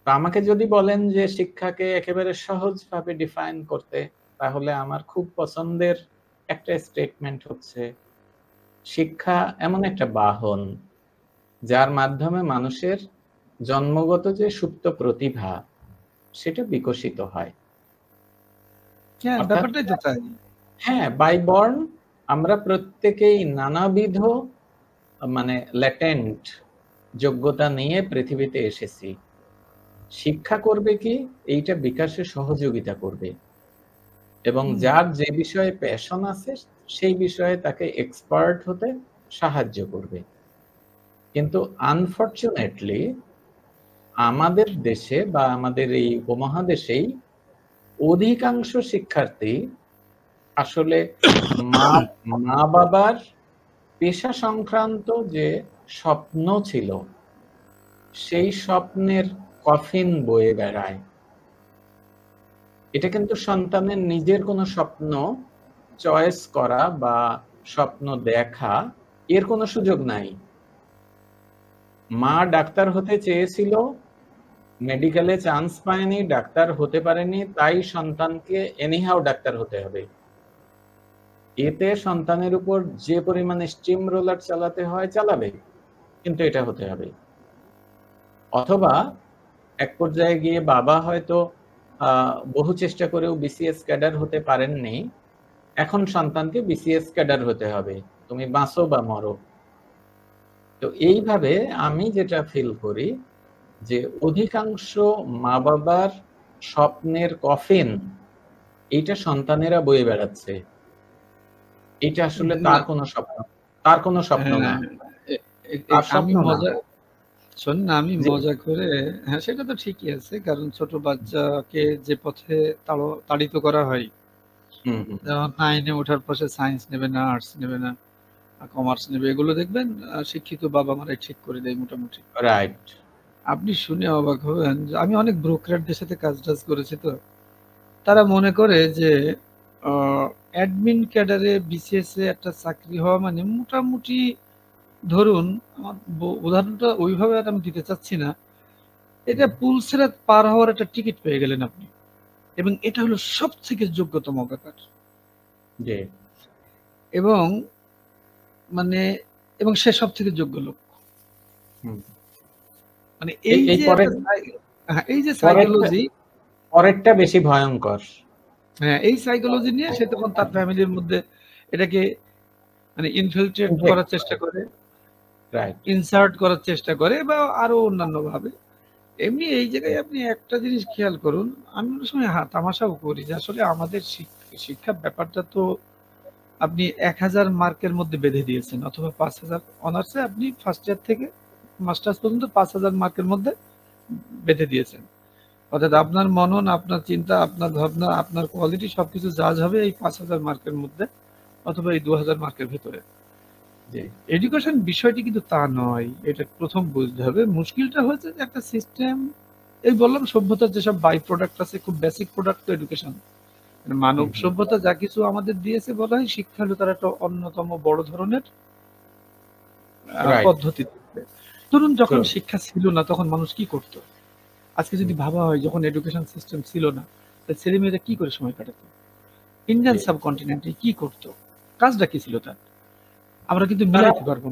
তো আমাকে যদি বলেন যে শিক্ষাকে একেবারে সহজভাবে ডিফাইন করতে, তাহলে আমার খুব পছন্দের একটা স্টেটমেন্ট হচ্ছে, শিক্ষা এমন একটা বাহন যার মাধ্যমে মানুষের জন্মগত যে সুপ্ত প্রতিভা সেটা বিকশিত হয়। হ্যাঁ, অর্থাৎ ব্যাপারটাই তো তাই। হ্যাঁ, বাই বর্ন আমরা প্রত্যেকেই নানাবিধ মানে ল্যাটেন্ট যোগ্যতা নিয়ে পৃথিবীতে এসেছি। শিক্ষা করবে কি? এইটা বিকাশে সহযোগিতা করবে এবং যার যে বিষয়ে প্যাশন আছে সেই বিষয়ে তাকে এক্সপার্ট হতে সাহায্য করবে। কিন্তু আনফরচুনেটলি আমাদের দেশে বা আমাদের এই উপমহাদেশেই অধিকাংশ শিক্ষার্থী আসলে মা-বাবার পেশা সংক্রান্ত যে স্বপ্ন ছিল, সেই স্বপ্নের কফিন বয়ে বেড়ায়। এটা কিন্তু সন্তানের নিজের কোনো স্বপ্ন চয়েস করা বা স্বপ্ন দেখা এর কোনো সুযোগ নাই। মা ডাক্তার হতে চেয়েছিল, মেডিকেলে চান্স পায়নি, ডাক্তার হতে পারেনি, তাই সন্তানকে এনিহাউ ডাক্তার হতে হবে। এতে সন্তানের উপর যে পরিমাণে স্টিম রোলার চালাতে হয় চালাবে, কিন্তু এটা হতে হবে। অথবা এক পর্যায়ে গিয়ে বাবা হয়তো বহু চেষ্টা করেও বিসিএস ক্যাডার হতে পারেননি, এখন সন্তানকে বিসিএস ক্যাডার হতে হবে, তুমি বাঁচো বা মরো। তো এইভাবে আমি যেটা ফিল করি যে অধিকাংশ মা বাবার স্বপ্নের কফিন এইটা সন্তানেরা বয়ে বেড়াচ্ছে। এটা আসলে তার কোনো স্বপ্ন না। তার আমি স্বপ্ন না। মজা শোনেন না, আমি জি। মজা করে, হ্যাঁ সেটা তো ঠিকই আছে, কারণ ছোট বাচ্চাকে যে পথে তাড়িত করা হয়, যেমন 9-এ ওঠার পরে সায়েন্স নেবে না, আর্টস নেবে না, কমার্স নেবে, এগুলো দেখবেন শিক্ষিত বাবা মারাই ঠিক করে দেয় মোটামুটি। রাইট। আপনি শুনে অবাক হবেন যে আমি অনেক ব্রোকারদের সাথে কাজ করেছি, তো তারা মনে করে যে অ্যাডমিন ক্যাডারে বিসিএস এ একটা চাকরি হওয়া মানে মোটামুটি, ধরুন আমার উদাহরণটা ওইভাবে আর আমি দিতে চাচ্ছি না, এটা পুলসেরাত পার হওয়ার একটা টিকিট পেয়ে গেলেন আপনি, এবং এটা হলো সব থেকে যোগ্যতম ব্যাপার। জি। এবং মানে এবং সে সব থেকে যোগ্য লোক। মানে এই যে সাইকোলজি, পরেরটা বেশি ভয়ঙ্কর। হ্যাঁ, এই সাইকোলজি নিয়ে সে তখন তার ফ্যামিলির মধ্যে এটাকে মানে ইনফিলট্রেট করার চেষ্টা করে, ইনসার্ট করার চেষ্টা করে, বা আরো অন্যান্য ভাবে। এমনি এই জায়গায় আপনি একটা জিনিস খেয়াল করুন, আমি অনেক সময় তামাশাও করি যে আসলে আমাদের শিক্ষা ব্যাপারটা তো আপনি 1000 মার্কের মধ্যে বেঁধে দিয়েছেন, অথবা 5000 অনার্সে আপনি ফার্স্ট ইয়ার থেকে মাস্টার্স পর্যন্ত 5000 মার্কের মধ্যে বেঁধে দিয়েছেন। অর্থাৎ আপনার মনন, আপনার চিন্তা, আপনার ভাবনা, আপনার কোয়ালিটি সবকিছু জাজ হবে এই 5000 মার্কের মধ্যে, অথবা এই 2000 মার্কের ভিতরে। এডুকেশন বিষয়টি কিন্তু তা নয়, এটা প্রথম বুঝতে হবে। মুশকিলটা হচ্ছে যে একটা সিস্টেম, এই বললাম সভ্যতার যেসব বাই প্রোডাক্ট আছে, খুব বেসিক প্রোডাক্ট তো এডুকেশন। মানব সভ্যতা যা কিছু আমাদের দিয়েছে বলা হয় শিক্ষা হলো তার একটা অন্যতম বড় ধরনের পদ্ধতি। ধরুন যখন শিক্ষা ছিল না তখন মানুষ কি করত? আজকে যদি ভাবা হয় যখন এডুকেশন সিস্টেম ছিল না, ছেলে মেয়েরা কি করে সময় কাটাতো? ইন্ডিয়ান সাবকন্টিনেন্টে কি করতো? কাজটা কি ছিল তার? আমরা কিন্তু মিলাইতে পারবো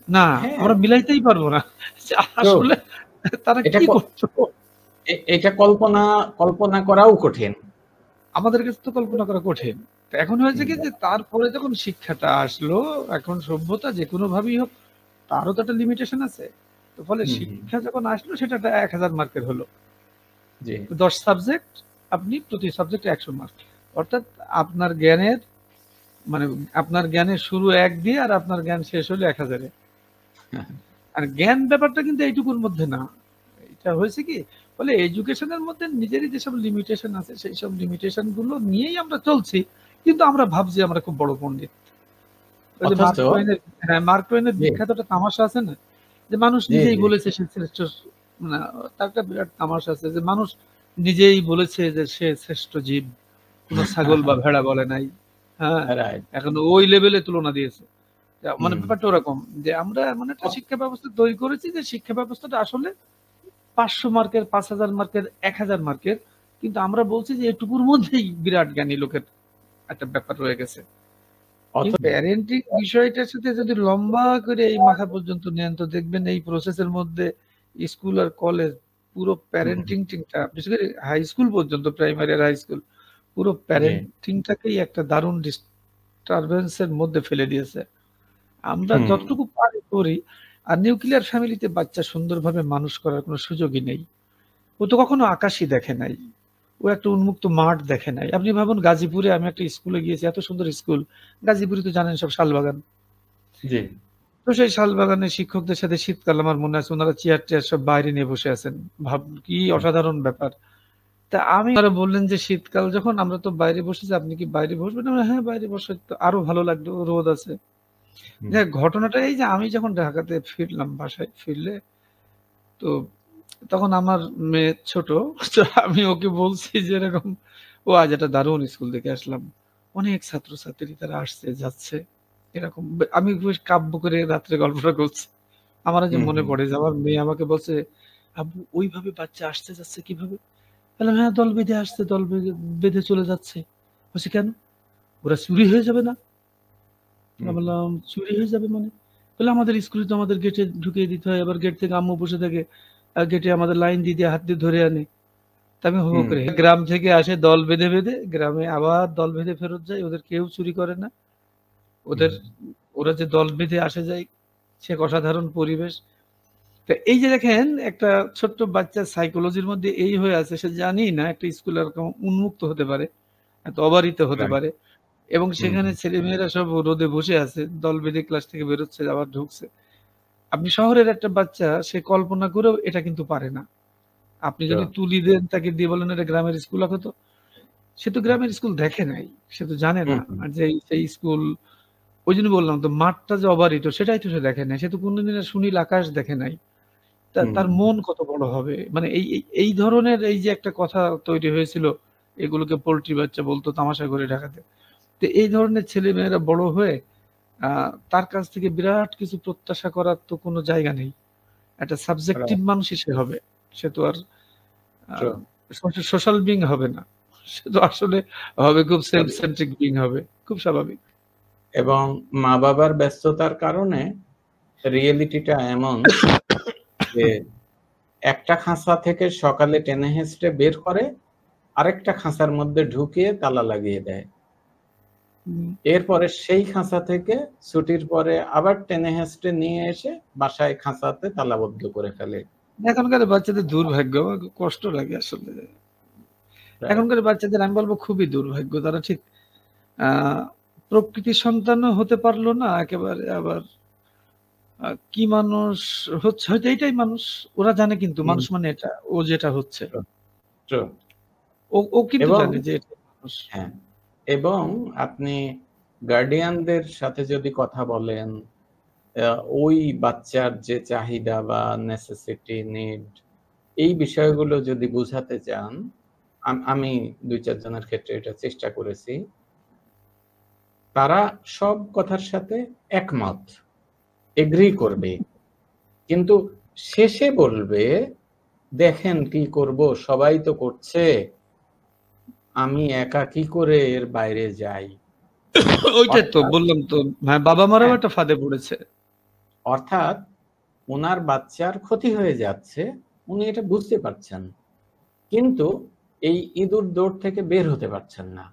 না, আমরা মিলাইতেই পারবো না আসলে তারা কি করতো। এটা কল্পনা করাও কঠিন, আমাদের কাছে তো কল্পনা করা কঠিন। এখন হয়েছে কি যে তারপরে যখন শিক্ষাটা আসলো, এখন সভ্যতা যে কোনো ভাবেই হোক তারও তো একটা লিমিটেশন আছে। তো ফলে শিক্ষা যখন আসলো সেটা 1000 মার্কের হলো। 10 সাবজেক্ট, আপনি প্রতি সাবজেক্টে 100 মার্ক। অর্থাৎ আপনার জ্ঞানের মানে আপনার জ্ঞানের শুরু 1 দিয়ে আর আপনার জ্ঞান শেষ হলো 1000-এ। আর জ্ঞান ব্যাপারটা কিন্তু এইটুকুর মধ্যে না। এটা হয়েছে কি, ফলে এডুকেশনের মধ্যে নিজেরই যেসব লিমিটেশন আছে সেই সব লিমিটেশন গুলো নিয়েই আমরা চলছি, কিন্তু আমরা ভাবছি আমরা খুব বড় পণ্ডিত। মার্ক টুয়েনের বিখ্যাত একটা তামাশা আছে না, যে মানুষ জি, নিজেই জি। বলেছে সে শ্রেষ্ঠ, না, তার একটা বিরাট তামাশা আছে যে মানুষ নিজেই বলেছে যে সে শ্রেষ্ঠ জীব, কোন ছাগল বা ভেড়া বলে নাই। হ্যাঁ, রাইট। এখন ওই লেভেলে তুলনা দিয়েছে। মানে হুম। ব্যাপারটা ওরকম যে আমরা এমন একটা শিক্ষা ব্যবস্থা তৈরি করেছি যে শিক্ষা ব্যবস্থাটা আসলে 500 মার্কের, 5000 মার্কের, 1000 মার্কের, কিন্তু আমরা বলছি যে এটুকুর মধ্যেই বিরাট জ্ঞানী লোকের একটা ব্যাপার রয়ে গেছে। কিন্তু অথচ প্যারেন্টিং বিষয়টার সাথে যদি লম্বা করে এই মাথা পর্যন্ত নেন তো দেখবেন এই প্রসেসের মধ্যে স্কুল আর কলেজ পুরো হুম, প্যারেন্টিংটা, বিশেষ করে হাই স্কুল পর্যন্ত, প্রাইমারি আর হাই স্কুল পুরো জি। প্যারেন্টিংটাকেই একটা দারুণ ডিস্টারবেন্স এর মধ্যে ফেলে দিয়েছে। আমরা হুম, যতটুকু পারি করি, আর নিউক্লিয়ার ফ্যামিলিতে বাচ্চা সুন্দরভাবে মানুষ করার কোনো সুযোগই নেই। ও তো কখনো আকাশই দেখে নাই। ও একটা উন্মুক্ত মাঠ দেখে নাই। আপনি ভাবুন গাজীপুরে আমি একটা স্কুলে গিয়েছি, এত সুন্দর স্কুল। গাজীপুরে তো জানেন সব শালবাগান। জি। তো সেই শালবাগানের শিক্ষকদের সাথে শীতকাল আমার মনে আছে উনারা চেয়ার-টেয়ার সব বাইরে নিয়ে বসে আছেন। কি হুম, অসাধারণ ব্যাপার। তা আমি ওনারা বললেন যে শীতকাল যখন আমরা তো বাইরে বসেছি, আপনি কি বাইরে বসবেন? আমরা হ্যাঁ, বাইরে বসে তো আরো ভালো লাগলো, রোদ আছে। হুম, যাক ঘটনাটা এই যে আমি যখন ঢাকাতে ফিরলাম বাসায় ফিরলে তো তখন আমার মেয়ে ছোট। তো আমি ওকে বলছি যে এরকম, ও আজ একটা দারুণ স্কুল দেখে আসলাম। অনেক ছাত্রছাত্রী তারা আসছে যাচ্ছে। এরকম আমি বেশ কাব্য করে রাত্রে গল্পটা করছি। আমার আজ হুম, মনে হুম, পড়ে যে আমার মেয়ে আমাকে বলছে, "আব্বু ওইভাবে বাচ্চা আসতে যাচ্ছে কিভাবে?" বললাম, "হ্যাঁ, দল বেঁধে আসছে, দল বেঁধে চলে যাচ্ছে।" বলছে, "কেন? ওরা চুরি হয়ে যাবে না?" আমি হুম, বললাম, "চুরি হয়ে যাবে মানে?" বললো, "আমাদের স্কুলে তো আমাদের গেটে ঢুকিয়ে দিতে হয়। আবার গেট থেকে আম্মু বসে থাকে। গেটে আমাদের লাইন দিয়ে হাত দিয়ে ধরে আনে।" তা আমি হো, হো হুম, করে গ্রাম থেকে আসে দল বেঁধে, বেঁধে গ্রামে আবার দল বেঁধে ফেরত যায়। ওদের কেউ চুরি করে না। হুম, ওদের ওরা যে দল বেঁধে আসে যায় সে এক অসাধারণ পরিবেশ। তো এই যে দেখেন একটা ছোট্ট বাচ্চার সাইকোলজির মধ্যে এই হয়ে আছে সে জানেই না একটা স্কুল এরকম উন্মুক্ত হতে পারে, এত অবারিত হতে রাইট। পারে এবং হুম, সেখানে ছেলেমেয়েরা সব রোদে বসে আছে, দল বেঁধে ক্লাস থেকে বেরোচ্ছে আবার ঢুকছে। আপনি শহরের একটা বাচ্চা সে কল্পনা করেও এটা কিন্তু পারে না। আপনি যদি শিওর। তুলি দেন তাকে দিয়ে বলেন এটা গ্রামের স্কুল আঁকো তো, সে তো গ্রামের স্কুল দেখে নাই। সে তো জানে হুম, না। হুম, আর যে সেই স্কুল ঐজন্য বললাম তো মাঠটা যে অবারিত সেটাই তো সে দেখে নাই। সে তো কোনদিন সুনীল আকাশ দেখে নাই। হুম, তার মন কত বড় হবে? মানে এই ধরনের এই যে একটা কথা তৈরি হয়েছিল, এগুলোকে পোল্ট্রি বাচ্চা বলত তামাশা করে ঢাকাতে। তো এই ধরনের ছেলেমেয়েরা বড় হয়ে আ তার কাছ থেকে বিরাট কিছু প্রত্যাশা করার তো কোনো জায়গা নেই। একটা সাবজেক্টিভ রাইট। মানুষই সে হবে। সে তো আর আ ট্রু। সোশ্যাল বিইং হবে না। সে তো আসলে হবে খুব সেলফ তবে সেন্ট্রিক বিইং হবে। খুব স্বাভাবিক। এবং মা-বাবার ব্যস্ততার কারণে রিয়েলিটিটা এমন যে একটা খাঁচা থেকে সকালে টেনে হেঁচড়ে বের করে, আরেকটা খাঁচার মধ্যে ঢুকিয়ে তালা লাগিয়ে দেয়। হুম। এরপরে সেই খাঁচা থেকে ছুটির পরে আবার টেনে হেঁচড়ে নিয়ে এসে বাসায় খাঁচাতে তালাবদ্ধ করে ফেলে। এখনকার বাচ্চাদের দুর্ভাগ্য, আমার খুব কষ্ট লাগে আসলে। রাইট। এখনকার বাচ্চাদের আমি বলব খুবই দুর্ভাগ্য। তারা ঠিক আ প্রকৃতির সন্তানও হতে পারল না একেবারে, আবার কি মানুষ হচ্ছে হয়তো এইটাই মানুষ। ওরা জানে কিন্তু হুম, মানুষ মানে এটা। ও যেটা হচ্ছে। True, true. ও কিন্তু এবং জানে যে এটাই মানুষ। হ্যাঁ, এবং আপনি গার্ডিয়ানদের সাথে যদি কথা বলেন, আ ওই বাচ্চার যে চাহিদা বা নেসেসিটি, নিড এই বিষয়গুলো যদি বুঝাতে চান, আমি ২-৪ জনের ক্ষেত্রে এটা চেষ্টা করেছি। তারা সব কথার সাথে একমত, এগ্রি করবে। কিন্তু শেষে বলবে, "দেখেন কি করব? সবাই তো করছে। আমি একা কি করে এর বাইরে যাই?" ওইটাই তো অর্থাৎ বললাম তো। হ্যাঁ, বাবা-মারাও হ্যাঁ, একটা ফাঁদে পড়েছে। অর্থাৎ উনার বাচ্চার ক্ষতি হয়ে যাচ্ছে। উনি এটা বুঝতে পারছেন। কিন্তু এই ইঁদুর দৌড় থেকে বের হতে পারছেন না।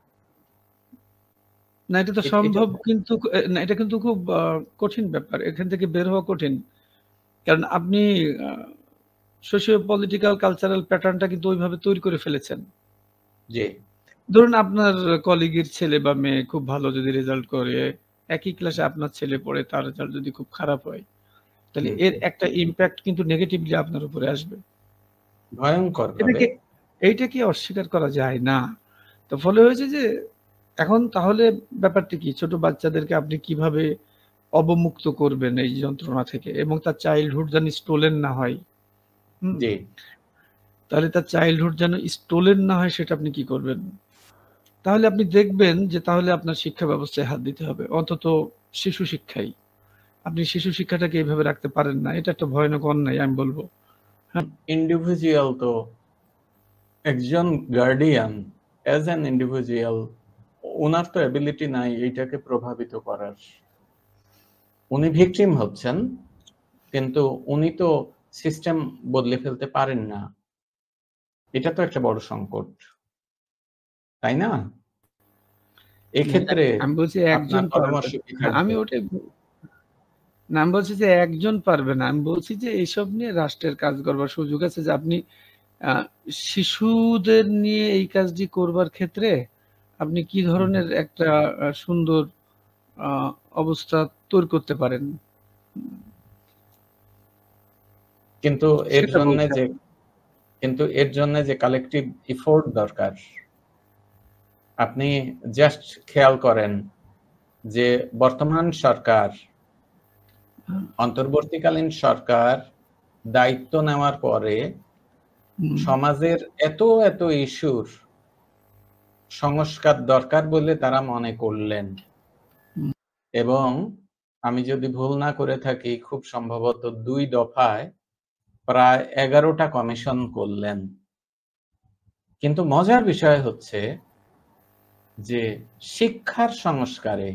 না এটা তো এটা সম্ভব কিন্তু না এটা কিন্তু খুব কঠিন ব্যাপার। এখান থেকে বের হওয়া কঠিন। কারণ আপনি আ সোশিও পলিটিক্যাল কালচারাল প্যাটার্ন টা কিন্তু ওইভাবে তৈরি করে ফেলেছেন। জি। ধরুন আপনার কলিগের ছেলে বা মেয়ে খুব ভালো যদি রেজাল্ট করে, একই ক্লাসে আপনার ছেলে পড়ে তার রেজাল্ট যদি খুব খারাপ হয়, তাহলে হুম, এর একটা ইমপ্যাক্ট কিন্তু নেগেটিভলি আপনার উপরে আসবে। ভয়ংকরভাবে। এটাকে এইটাকে অস্বীকার করা যায় না। তো ফলে হয়েছে যে এখন তাহলে ব্যাপারটা কি? ছোট বাচ্চাদেরকে আপনি কিভাবে অবমুক্ত করবেন এই যন্ত্রণা থেকে, এবং তার চাইল্ডহুড যেন স্টোলেন না হয়। জি। তাহলে তার চাইল্ডহুড যেন স্টোলেন না হয়, সেটা আপনি কি করবেন? তাহলে আপনি দেখবেন যে তাহলে আপনার শিক্ষা ব্যবস্থায় হাত দিতে হবে, অন্তত শিশু শিক্ষায়। আপনি শিশু শিক্ষাটাকে এইভাবে রাখতে পারেন না, এটা একটা ভয়ানক অন্যায় আমি বলবো। ইন্ডিভিজুয়াল তো একজন গার্ডিয়ান অ্যাজ অ্যান ইন্ডিভিজুয়াল, ওনার তো অ্যাবিলিটি নাই এইটাকে প্রভাবিত করার। উনি ভিকটিম হচ্ছেন, কিন্তু উনি তো সিস্টেম বদলে ফেলতে পারেন না। এটা তো একটা বড় সংকট, তাই না? এক্ষেত্রে আমি বলছি আপনার একজন পারবে পরামর্শ কি না। আমি থাকবে? ওটাই না, আমি বলছি যে একজন পারবে না। আমি বলছি যে এইসব নিয়ে রাষ্ট্রের কাজ করবার সুযোগ আছে, যে আপনি আ শিশুদের নিয়ে এই কাজটি করবার ক্ষেত্রে আপনি কি ধরনের একটা সুন্দর আ অবস্থা তৈরি করতে পারেন। কিন্তু এর সেটা জন্যে বলছি যে আমি। কিন্তু এর জন্যে যে কালেকটিভ এফোর্ট দরকার। আপনি জাস্ট খেয়াল করেন যে বর্তমান সরকার, হুম, অন্তর্বর্তীকালীন সরকার দায়িত্ব নেওয়ার পরে হুম, সমাজের এত ইস্যুর সংস্কার দরকার বলে তারা মনে করলেন, হুম, এবং আমি যদি ভুল না করে থাকি খুব সম্ভবত ২ দফায় প্রায় ১১টা কমিশন করলেন। কিন্তু মজার বিষয় হচ্ছে যে শিক্ষার সংস্কারে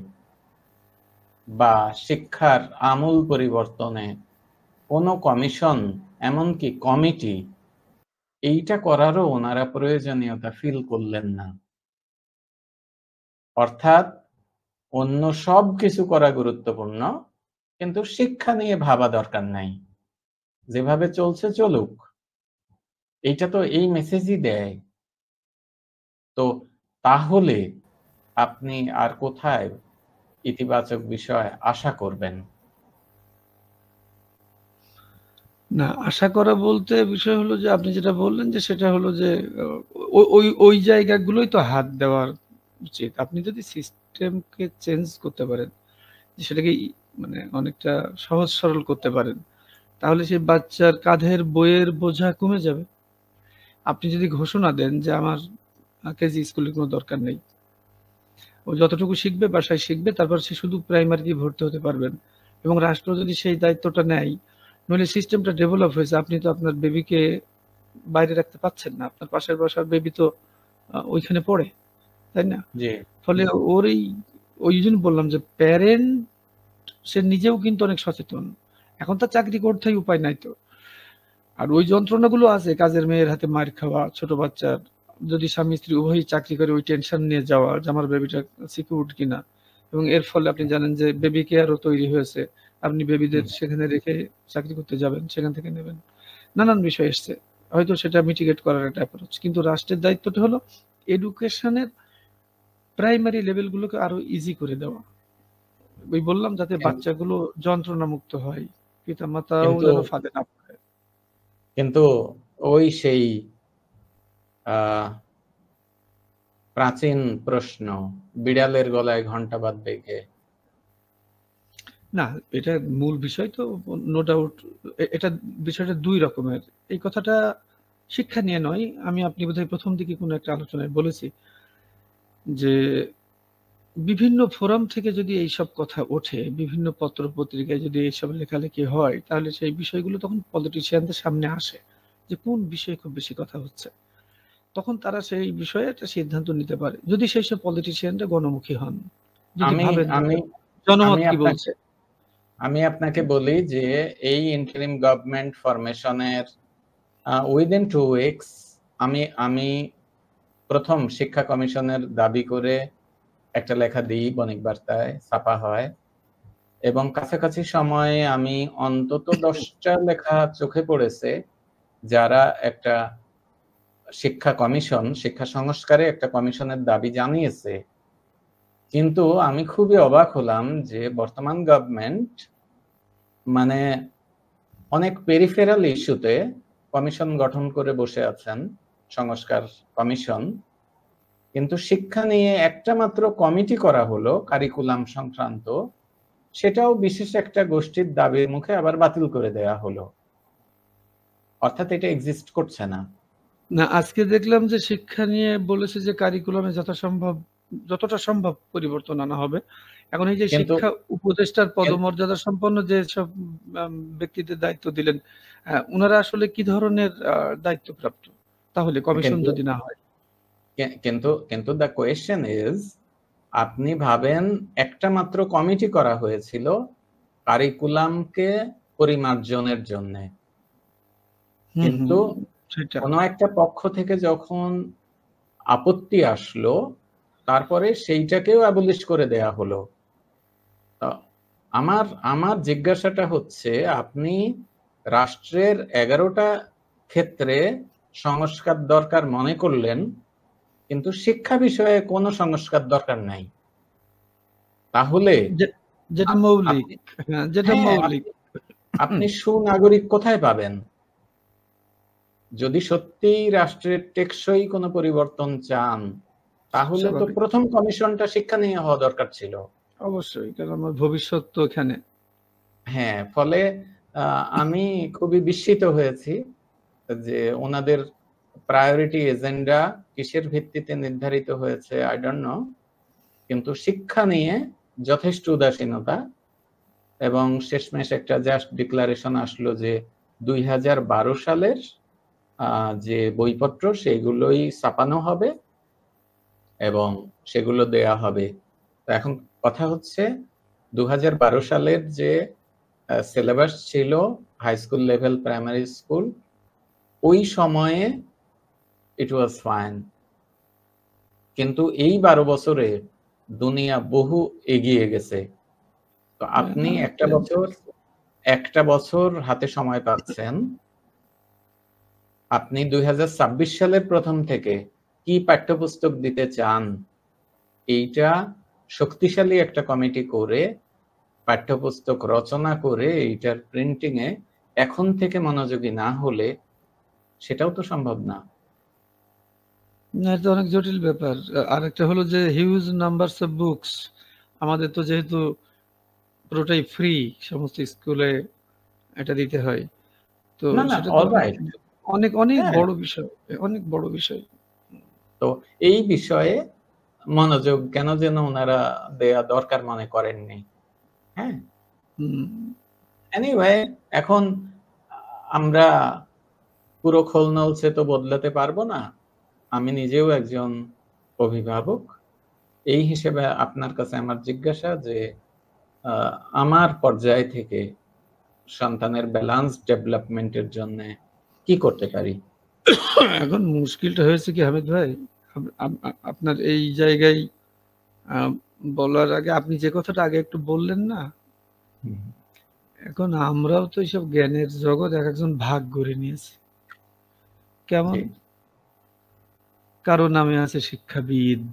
বা শিক্ষার আমূল পরিবর্তনে কোনো কমিশন, এমনকি কমিটি, এইটা করারও ওনারা প্রয়োজনীয়তা ফিল করলেন না। অর্থাৎ অন্য সবকিছু করা গুরুত্বপূর্ণ, কিন্তু শিক্ষা নিয়ে ভাবা দরকার নাই। যেভাবে চলছে চলুক। এইটা তো এই মেসেজই দেয়। তো তাহলে আপনি আর কোথায় ইতিবাচক বিষয় আশা করবেন? না, আশা করা বলতে বিষয় হলো যে আপনি যেটা বললেন, যে সেটা হলো যে ওই জায়গাগুলোই তো হাত দেওয়ার উচিত। আপনি যদি সিস্টেমকে চেঞ্জ করতে পারেন, সেটাকে মানে অনেকটা সহজ সরল করতে পারেন, তাহলে সেই বাচ্চার কাঁধের বইয়ের বোঝা কমে যাবে। আপনি যদি ঘোষণা দেন যে আমার কেজি স্কুলের কোনো দরকার নেই। ও যতটুকু শিখবে বাসায় শিখবে, তারপর সে শুধু প্রাইমারিতে ভর্তি হতে পারবেন। এবং রাষ্ট্র যদি সেই দায়িত্বটা নেয়, নইলে সিস্টেমটা ডেভেলপ হয়েছে। আপনি তো আপনার বেবিকে বাইরে রাখতে পারছেন না। আপনার পাশের বাসার বেবি তো ওইখানে পড়ে, তাই না? জি, ফলে ওর ওইজন্য বললাম যে প্যারেন্ট সে নিজেও কিন্তু অনেক সচেতন। এখন তার চাকরি করতেই উপায় নাই তো। আর ওই যন্ত্রণাগুলো আছে, কাজের মেয়ের হাতে মাইর খাওয়া, ছোট বাচ্চার, যদি স্বামী-স্ত্রী উভয়ই চাকরি করে ওই টেনশন নিয়ে যাওয়া যে আমার বেবিটা সিকিউরড কিনা। এবং এর ফলে আপনি জানেন যে বেবি কেয়ারও তৈরি হয়েছে। আপনি বেবিদের হুম। সেখানে রেখে চাকরি করতে যাবেন, সেখান থেকে নেবেন। নানান বিষয় এসছে। হয়তো সেটা মিটিগেট করার একটা অ্যাপ্রোচ। কিন্তু রাষ্ট্রের দায়িত্বটা হলো এডুকেশনের প্রাইমারি লেভেলগুলোকে আরো ইজি করে দেওয়া। ওই বললাম, যাতে কিন বাচ্চাগুলো যন্ত্রণামুক্ত হয়। পিতামাতাও কিন্তু যেন ফাঁদে না পড়ে। কিন্তু ওই সেই আ প্রাচীন প্রশ্ন, বিড়ালের গলায় ঘণ্টা বাজবে কে? না, এটা মূল বিষয় তো নো ডাউট। এটা বিষয়টা ২ রকমের। এই কথাটা শিক্ষা নিয়ে নয়। আপনি বোধহয় ১ম দিকে কোনো একটা আলোচনায় বলেছি যে বিভিন্ন ফোরাম থেকে যদি এইসব কথা ওঠে, বিভিন্ন পত্র-পত্রিকায় যদি এইসব লেখালেখি হয়, তাহলে সেই বিষয়গুলো তখন পলিটিশিয়ানদের সামনে আসে। যে কোন বিষয়ে খুব বেশি কথা হচ্ছে। তখন তারা সেই বিষয়ে একটা সিদ্ধান্ত নিতে পারে। যদি সেইসব পলিটিশিয়ানরা গণমুখী হন। যদি আমি ভাবেন যে আমি জনমত আমি কি আপনাকে বলছে। আমি আপনাকে বলি যে এই ইন্টারিম গভর্নমেন্ট ফরমেশনের উইদিন 2 উইকস আমি আমি ১ম শিক্ষা কমিশনের দাবি করে একটা লেখা দিই, বণিক বার্তায় ছাপা হয়, এবং কাছাকাছি সময়ে আমি অন্তত ১০টা লেখা চোখে পড়েছে যারা একটা শিক্ষা সংস্কারে একটা কমিশনের দাবি জানিয়েছে। কিন্তু আমি খুবই অবাক হলাম যে বর্তমান গভর্নমেন্ট মানে অনেক পেরিফেরাল ইস্যুতে কমিশন গঠন করে বসে আছেন, সংস্কার কমিশন। কিন্তু শিক্ষা নিয়ে একটা মাত্র কমিটি করা হলো কারিকুলাম সংক্রান্ত, সেটাও বিশেষ একটা গোষ্ঠীর দাবির মুখে আবার বাতিল করে দেওয়া হলো, অর্থাৎ এটা এক্সিস্ট করছে না। না, আজকে দেখলাম যে শিক্ষা নিয়ে বলেছে যে কারিকুলামে যতটা সম্ভব পরিবর্তন আনা হবে। এখন এই যে কিন্তু শিক্ষা উপদেষ্টার পদমর্যাদা সম্পন্ন যে সব ব্যক্তিদের দায়িত্ব দিলেন, উনারা আসলে কি ধরনের দায়িত্বপ্রাপ্ত তাহলে, কমিশন যদি না হয়? কিন্তু দ্য কোয়েশ্চেন ইজ, আপনি ভাবেন একটা মাত্র কমিটি করা হয়েছিল কারিকুলামকে পরিমার্জনের জন্য, কিন্তু কোনো একটা পক্ষ থেকে যখন আপত্তি আসলো তারপরে সেইটাকেও অ্যাবলিশ করে দেয়া হলো। আমার জিজ্ঞাসাটা হচ্ছে, আপনি রাষ্ট্রের 11টা ক্ষেত্রে সংস্কার দরকার মনে করলেন, কিন্তু শিক্ষা বিষয়ে কোনো সংস্কার দরকার নাই, তাহলে যেটা মৌলিক, আপনি সুনাগরিক কোথায় পাবেন? যদি সত্যি রাষ্ট্রের টেকসই কোনো পরিবর্তন চান, তাহলে তো প্রথম কমিশনটা শিক্ষা নিয়ে হওয়া দরকার ছিল। অবশ্যই, কারণ আমার ভবিষ্যৎ তো এখানে। হ্যাঁ, ফলে আমি খুবই বিস্মিত হয়েছি যে ওনাদের প্রায়োরিটি এজেন্ডা কিসের ভিত্তিতে নির্ধারিত হয়েছে আই ডোন্ট নো, কিন্তু শিক্ষা নিয়ে যথেষ্ট উদাসীনতা। এবং শেষমেশ একটা জাস্ট ডিক্লারেশন আসলো যে 2012 সালের যে বইপত্র সেগুলোই ছাপানো হবে এবং সেগুলো দেয়া হবে। তো এখন কথা হচ্ছে 2012 সালের যে সিলেবাস ছিল high school level primary school, ওই সময়ে ইট ওয়াজ ফাইন, কিন্তু এই 12 বছরে দুনিয়া বহু এগিয়ে গেছে। তো আপনি একটা বছর হাতে সময় পাচ্ছেন, আপনি 2026 সালের প্রথম থেকে কি পাঠ্যপুস্তক দিতে চান, এইটা শক্তিশালী একটা কমিটি করে পাঠ্যপুস্তক রচনা করে এইটার প্রিন্টিং এ এখন থেকে মনোযোগী না হলে সেটাও তো সম্ভব না। এটা অনেক জটিল ব্যাপার। আরেকটা হলো যে হিউজ নাম্বারস অফ বুকস, আমাদের তো যেহেতু পুরোটাই ফ্রি, সমস্ত স্কুলে এটা দিতে হয়, তো সেটা অনেক বড় বিষয়, অনেক বড় বিষয়। তো এই বিষয়ে মনোযোগ কেন যেন ওনারা দেয়া দরকার মনে করেননি। হ্যাঁ, এনিওয়ে, এখন আমরা পুরো খোল নলছে তো বদলাতে পারবো না। আমি নিজেও একজন অভিভাবক, এই হিসেবে আপনার কাছে আমার জিজ্ঞাসা যে আমার পর্যায় থেকে সন্তানের ব্যালেন্স ডেভেলপমেন্টের জন্য কি করতে পারি? এখন মুশকিলটা হয়েছে কি হামিদ ভাই, আপনার এই জায়গায় বলার আগে আপনি যে কথাটা আগে একটু বললেন না, এখন আমরাও তো এইসব জ্ঞানের জগৎ এক একজন ভাগ করে নিয়েছি। কেমন? কারো নামে আছে শিক্ষাবিদ,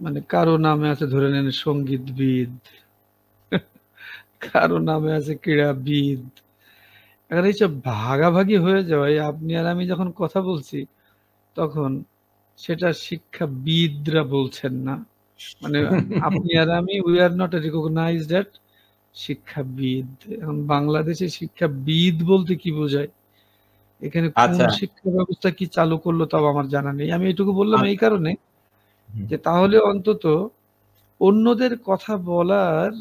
মানে কারো নামে আছে ধরে নেন সঙ্গীতবিদ, কারো নামে আছে ক্রীড়াবিদ। এখন এইসব ভাগাভাগি হয়ে যাওয়ায় আপনি আর আমি যখন কথা বলছি তখন সেটা শিক্ষাবিদরা বলছেন না, মানে আপনি আর আমি উই আর নট রিকগনাইজড এট শিক্ষাবিদ। এখন বাংলাদেশে শিক্ষাবিদ বলতে কি বোঝায়, এখানে কোন শিক্ষা ব্যবস্থা কি চালু করলো তাও আমার জানা নেই। আমি এটুকু বললাম এই কারণে যে তাহলে অন্তত অন্যদের কথা বলার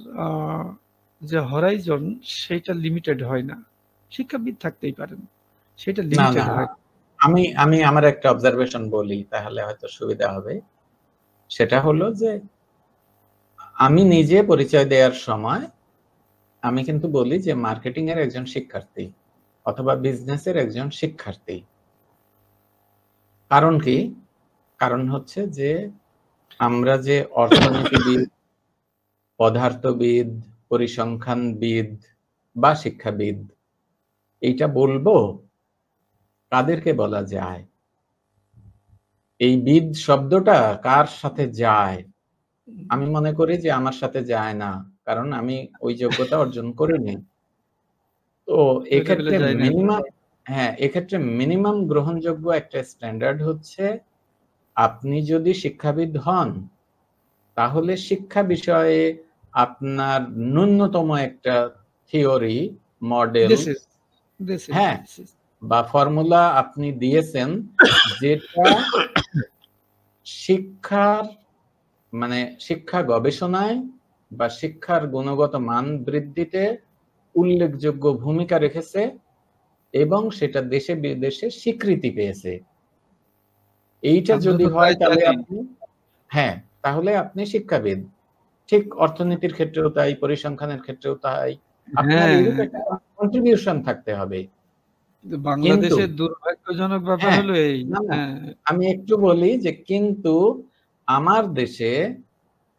যে হরাইজন সেটা লিমিটেড হয় না, শিক্ষাবিদ থাকতেই পারেন, সেটা লিমিটেড হয়। আমি আমার একটা অবজারভেশন বলি, তাহলে হয়তো সুবিধা হবে। সেটা হলো যে আমি নিজে পরিচয় দেওয়ার সময় আমি কিন্তু বলি যে মার্কেটিং এর একজন শিক্ষার্থী অথবা বিজনেসের একজন শিক্ষার্থী। কারণ কি? কারণ হচ্ছে যে আমরা যে অর্থনীতিবিদ, পদার্থবিদ, পরিসংখ্যানবিদ বা শিক্ষাবিদ এইটা বলবো, কাদেরকে বলা যায়? এই বিদ শব্দটা কার সাথে যায়? আমি মনে করি যে আমার সাথে যায় না, কারণ আমি ওই যোগ্যতা অর্জন করিনি। তো এক্ষেত্রে এক্ষেত্রে মিনিমাম গ্রহণযোগ্য একটা স্ট্যান্ডার্ড হচ্ছে, আপনি যদি শিক্ষাবিদ হন তাহলে শিক্ষা বিষয়ে আপনার ন্যূনতম একটা থিওরি, মডেল, হ্যাঁ, বা ফর্মুলা আপনি দিয়েছেন, যেটা শিক্ষার মানে শিক্ষা গবেষণায় বা শিক্ষার গুণগত মান বৃদ্ধিতে উল্লেখযোগ্য ভূমিকা রেখেছে এবং সেটা দেশে বিদেশে স্বীকৃতি পেয়েছে। এইটা যদি হয় তাহলে আপনি, হ্যাঁ, তাহলে আপনি শিক্ষাবিদ। ঠিক অর্থনীতির ক্ষেত্রেও তাই, পরিসংখ্যানের ক্ষেত্রেও তাই, আপনার এরূপ একটা কন্ট্রিবিউশন থাকতে হবে। বাংলাদেশের দুর্ভাগ্যজনক ব্যাপার হলো এই, আমি একটু বলি যে কিন্তু আমার দেশে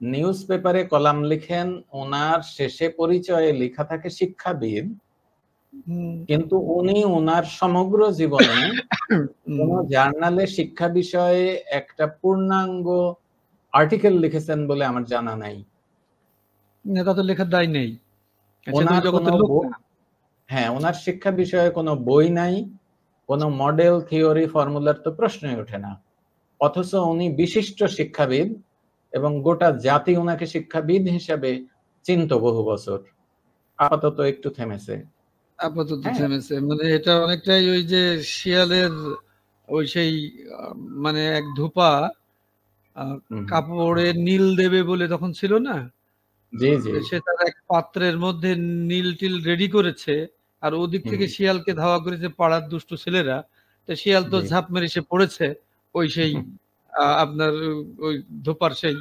নিউজ পেপারে কলাম লিখেন, ওনার শেষে পরিচয়ে লেখা থাকে শিক্ষাবিদ, কিন্তু উনি ওনার সমগ্র জীবনে কোন জার্নালে শিক্ষা বিষয়ে একটা পূর্ণাঙ্গ আর্টিকেল লিখেছেন বলে আমার জানা নাই। নেতা তো লেখার দায় নেই, হ্যাঁ, ওনার শিক্ষা বিষয়ে কোনো বই নাই, কোনো মডেল, থিওরি, ফর্মুলার তো প্রশ্নই ওঠে না। অথচ উনি বিশিষ্ট শিক্ষাবিদ এবং গোটা জাতি ওনাকে শিক্ষাবিদ হিসাবে চিনত বহু বছর। আপাতত একটু থেমেছে। মানে এটা অনেকটাই ওই যে শিয়ালের ওই সেই মানে এক ধোপা কাপড়ে নীল দেবে বলে তখন ছিল না, সে তার এক পাত্রের মধ্যে নীল টিল রেডি করেছে, আর ওদিক থেকে শিয়ালকে ধাওয়া করেছে পাড়ার দুষ্টু ছেলেরা। তো শিয়াল তো ঝাঁপ মেরে সে পড়েছে ওই সেই আপনার ওই ধোপার সেই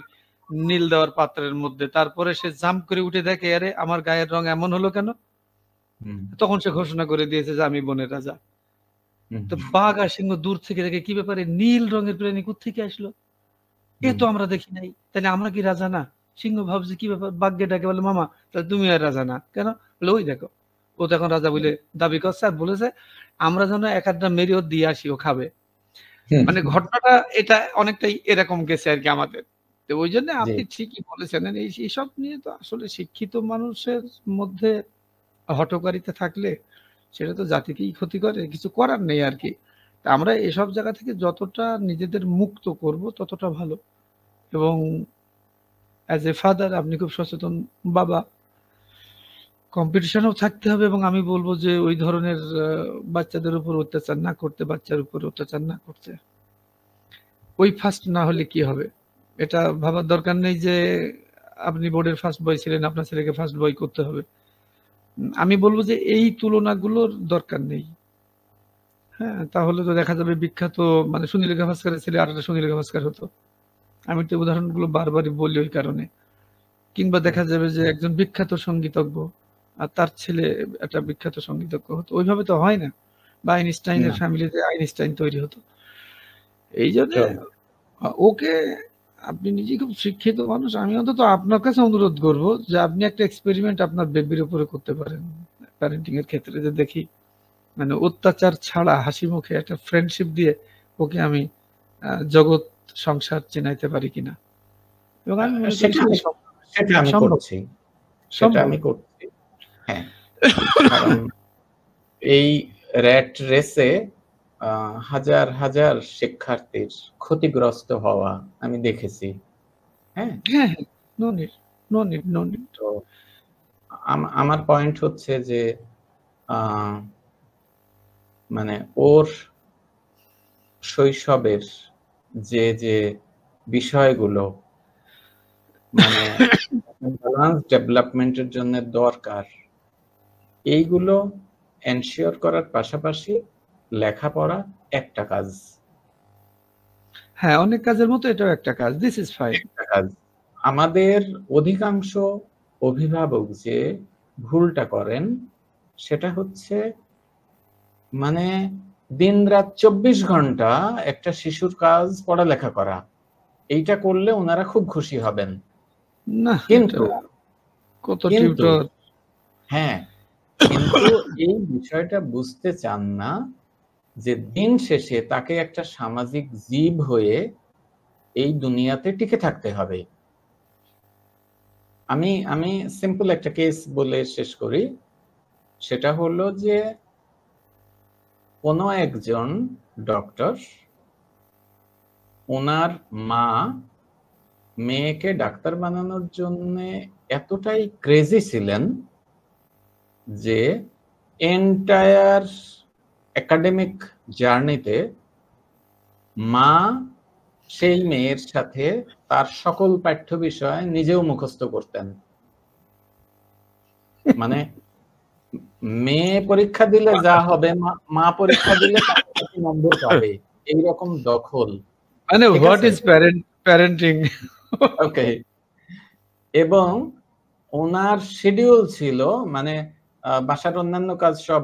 নীল দেওয়ার পাত্রের মধ্যে। তারপরে সে জাম্প করে উঠে দেখে, আরে আমার গায়ের রং এমন হলো কেন? তখন সে ঘোষণা করে দিয়েছে যে আমি বনের রাজা। তো বাঘ আর সিংহ দূর থেকে দেখে, কি ব্যাপারে নীল রঙের প্রাণী কোত্থেকে আসলো, এ তো আমরা দেখি নাই, তাহলে আমরা কি রাজা না? সিংহ ভাবছে কি ব্যাপার, বাঘকে ডাকে বলে, মামা তাহলে তুমি আর রাজা না কেন? বলে ওই দেখো, ও তো এখন রাজা বলে দাবি করছে, আর বলেছে আমরা যেন এক আধটা মেরিও দিয়ে আসি, ও খাবে। মানে ঘটনাটা এটা অনেকটাই এরকম গেছে আর কি আমাদের। তো ওই জন্য আপনি ঠিকই বলেছেন, এইসব নিয়ে তো আসলে শিক্ষিত মানুষের মধ্যে হঠকারিতা থাকলে সেটা তো জাতিকেই ক্ষতি করে, কিছু করার নেই আর কি। আমরা এসব জায়গা থেকে যতটা নিজেদের মুক্ত করব ততটা ভালো। এবং অ্যাজ এ ফাদার আপনি খুব সচেতন বাবা, কম্পিটিশনও থাকতে হবে। এবং আমি বলবো যে ওই ধরনের বাচ্চাদের উপর অত্যাচার না করতে, বাচ্চার উপর অত্যাচার না করতে। ওই ফার্স্ট না হলে কি হবে এটা ভাবার দরকার নেই যে আপনি বোর্ডের ফার্স্ট বয় ছিলেন, আপনার ছেলেকে ফার্স্ট বয় করতে হবে। আমি বলবো যে এই তুলনাগুলোর দরকার নেই। হ্যাঁ, তাহলে তো দেখা যাবে বিখ্যাত মানে সুনীল গাভাস্কারের ছেলে আরেকটা সুনীল গাভাস্কার হতো। আমি তো উদাহরণগুলো বারবারই বলি ওই কারণে। কিংবা দেখা যাবে যে একজন বিখ্যাত সঙ্গীতজ্ঞ আর তার ছেলে একটা বিখ্যাত সঙ্গীতজ্ঞ হতো। ওইভাবে তো হয় না। বা আইনস্টাইনের ফ্যামিলিতে আইনস্টাইন তৈরি হতো। এই জন্য ওকে, আপনি নিজে খুব শিক্ষিত মানুষ, আমি অন্তত আপনার কাছে অনুরোধ করব যে আপনি একটা এক্সপেরিমেন্ট আপনার বেবির উপরে করতে পারেন প্যারেন্টিং এর ক্ষেত্রে, যে দেখি মানে অত্যাচার ছাড়া হাসি মুখে একটা ফ্রেন্ডশিপ দিয়ে ওকে আমি জগৎ সংসার চিনাইতে পারি কিনা। এবং আমি মনে করি সেটা আমি করছি। হ্যাঁ, কারণ এই র্যাট রেসে হাজার হাজার শিক্ষার্থীর ক্ষতিগ্রস্ত হওয়া আমি দেখেছি। হ্যাঁ, তো আমার পয়েন্ট হচ্ছে যে মানে ওর শৈশবের যে যে বিষয়গুলো মানে ব্যালেন্স ডেভেলপমেন্টের জন্য দরকার, এইগুলো এনশিওর করার পাশাপাশি লেখাপড়া একটা কাজ। হ্যাঁ, অনেক কাজের মতো এটাও একটা কাজ। This is fine. আমাদের অধিকাংশ অভিভাবক যে ভুলটা করেন সেটা হচ্ছে মানে দিনরাত 24 ঘন্টা একটা শিশুর কাজ পড়ালেখা করা। এইটা করলে ওনারা খুব খুশি হবেন। না, কিন্তু হ্যাঁ, কিন্তু এই বিষয়টা বুঝতে চান না যে দিন শেষে তাকে একটা সামাজিক জীব হয়ে এই দুনিয়াতে টিকে থাকতে হবে। আমি সিম্পল একটা কেস বলে শেষ করি। সেটা হলো যে কোনো একজন ডক্টর, ওনার মা মেয়েকে ডাক্তার বানানোর জন্য এতটাই ক্রেজি ছিলেন যে এন্টায়ার একাডেমিক জার্নিতে মা সেই মেয়ের সাথে তার সকল পাঠ্য বিষয় নিজেও মুখস্থ করতেন। মানে মেয়ে পরীক্ষা দিলে যা হবে মা পরীক্ষা দিলে তার নম্বর পাবে, এইরকম দখল। মানে হোয়াট ইজ প্যারেন্টিং। ওকে। এবং ওনার শিডিউল ছিল, মানে বাসার অন্যান্য কাজ সব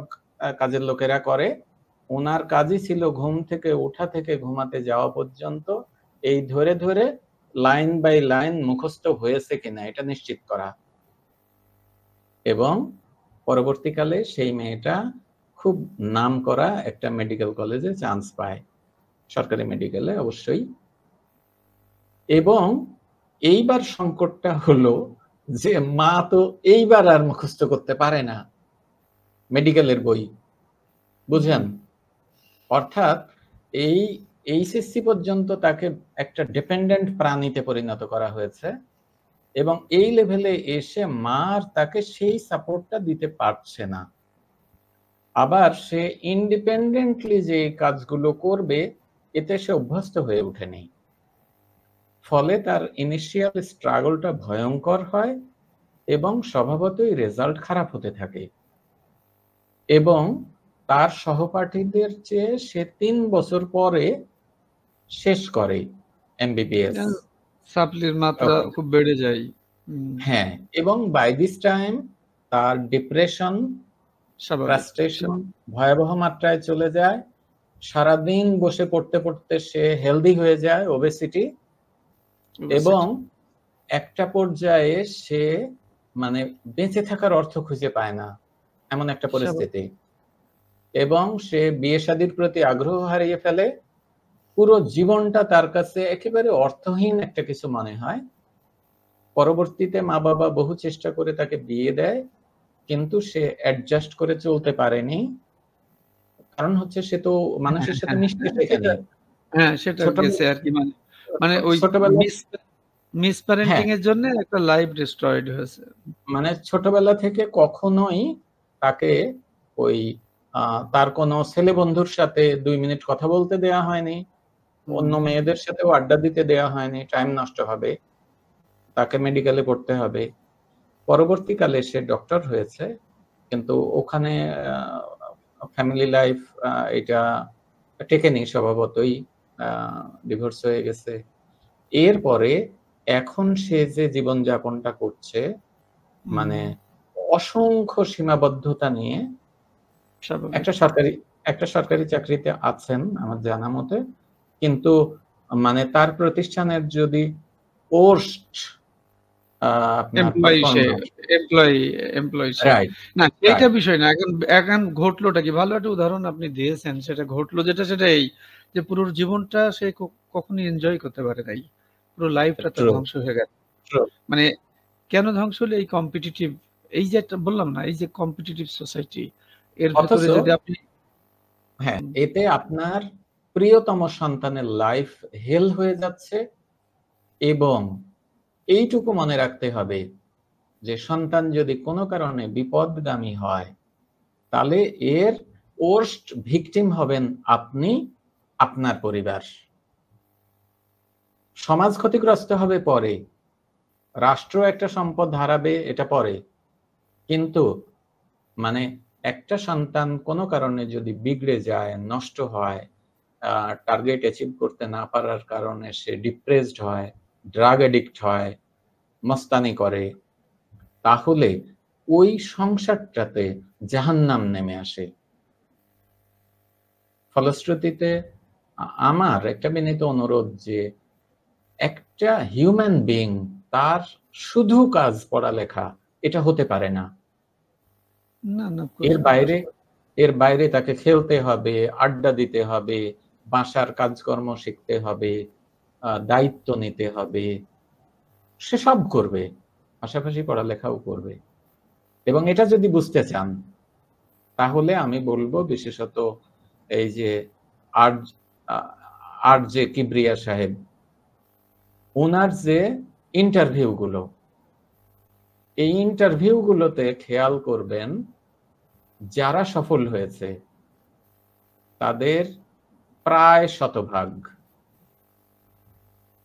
কাজের লোকেরা করে, ওনার কাজই ছিল ঘুম থেকে ওঠা থেকে ঘুমাতে যাওয়া পর্যন্ত এই ধরে ধরে লাইন বাই লাইন মুখস্থ হয়েছে কিনা এটা নিশ্চিত করা। এবং পরবর্তীকালে সেই মেয়েটা খুব নাম করা একটা মেডিকেল কলেজে চান্স পায়, সরকারি মেডিকেলে অবশ্যই। এবং এইবার সংকটটা হলো যে মা তো এইবার আর মুখস্থ করতে পারে না মেডিকেলের বই, বুঝেন? অর্থাৎ এই এইচএসসি পর্যন্ত তাকে একটা ডিপেন্ডেন্ট প্রাণীতে পরিণত করা হয়েছে, এবং এই লেভেলে এসে মার তাকে সেই সাপোর্টটা দিতে পারছে না। আবার সে ইন্ডিপেন্ডেন্টলি যে কাজগুলো করবে এতে সে অভ্যস্ত হয়ে ওঠেনি, ফলে তার ইনিশিয়াল স্ট্রাগলটা ভয়ঙ্কর হয় এবং স্বভাবতই রেজাল্ট খারাপ হতে থাকে। এবং তার সহপাঠীদের চেয়ে সে 3 বছর পরে শেষ করে এমবিবিএস। সাপ্লির মাত্রা খুব বেড়ে যায়। হ্যাঁ, এবং বাই দিস টাইম তার ডিপ্রেশন, ফ্রাস্ট্রেশন ভয়াবহ মাত্রায় চলে যায়। সারাদিন বসে পড়তে পড়তে সে হেলদি হয়ে যায়, ওবেসিটি, এবং একটা পর্যায়ে সে মানে বেঁচে থাকার অর্থ খুঁজে পায় না, এমন একটা পরিস্থিতি। এবং সে বিয়ে শাদীর প্রতি আগ্রহ হারিয়ে ফেলে। পুরো জীবনটা তার কাছে একেবারে অর্থহীন একটা কিছু মনে হয়। পরবর্তীতে মা বাবা বহু চেষ্টা করে তাকে বিয়ে দেয়, কিন্তু সে অ্যাডজাস্ট করে চলতে পারেনি। কারণ হচ্ছে সে তো মানুষের সাথে মিশতে শেখেনি। হ্যাঁ, সেটা গেছে আর কি, মানে ওই মিস প্যারেন্টিং এর জন্য একটা লাইফ ডিস্ট্রয়েড হয়েছে। মানে ছোটবেলা থেকে কখনোই তাকে ওই তার কোনো ছেলে বন্ধুর সাথে 2 মিনিট কথা বলতে দেয়া হয়নি, অন্য মেয়েদের সাথেও আড্ডা দিতে দেয়া হয়নি, টাইম নষ্ট হবে, তাকে মেডিকেলে পড়তে হবে। পরবর্তীকালে সে ডক্টর হয়েছে, কিন্তু ওখানে ফ্যামিলি লাইফ এটা টেকেনি, স্বভাবতই ডিভোর্স হয়ে গেছে। এরপরে এখন সে যে জীবনযাপনটা করছে, মানে অসংখ্য সীমাবদ্ধতা নিয়ে, একটা সরকারি চাকরিতে আছেন আমার জানা মতে, কিন্তু মানে তার প্রতিষ্ঠানের যদি পোস্ট না, এটা বিষয় না। এখন ঘটলোটা কি, ভালো একটা উদাহরণ আপনি দিয়েছেন। সেটা ঘটলো যেটা, সেটা এই যে পুরো জীবনটা সে কখনোই এনজয় করতে পারে নাই, পুরো লাইফটা তার ধ্বংস হয়ে গেছে। মানে কেন ধ্বংস হলো? এই কম্পিটিটিভ, এই যে বললাম না, এই যে কম্পিটিটিভ সোসাইটি, এর ভিতরে যদি আপনি, হ্যাঁ, এতে আপনার প্রিয়তম সন্তানের লাইফ হেল হয়ে যাচ্ছে। এবং এইটুকু মনে রাখতে হবে যে সন্তান যদি কোনো কারণে বিপদগামী হয়, তাহলে এর ওর্স্ট ভিকটিম হবেন আপনি, আপনার পরিবার। সমাজ ক্ষতিগ্রস্ত হবে পরে, রাষ্ট্র একটা সম্পদ হারাবে এটা পরে, কিন্তু মানে একটা সন্তান কোনো কারণে যদি বিগড়ে যায়, নষ্ট হয়, টার্গেট অ্যাচিভ করতে না পারার কারণে সে ডিপ্রেসড হয়, ড্রাগ অ্যাডিক্ট হয়, মস্তানি করে, তাহলে ওই সংসারটাতে জাহান্নাম নেমে আসে। ফলশ্রুতিতে আমার একটা বিনীত অনুরোধ যে একটা হিউম্যান বিং তার শুধু কাজ পড়ালেখা এটা হতে পারে না। এর বাইরে তাকে খেলতে হবে, আড্ডা দিতে হবে, বাসার কাজকর্ম শিখতে হবে, দায়িত্ব নিতে হবে, সে সব করবে, পাশাপাশি পড়ালেখাও করবে। এবং এটা যদি বুঝতে চান তাহলে আমি বলবো, বিশেষত এই যে আর যে কিবরিয়া সাহেব, ওনার যে ইন্টারভিউ গুলো, এই ইন্টারভিউ গুলোতে খেয়াল করবেন যারা সফল হয়েছে তাদের প্রায় শতভাগ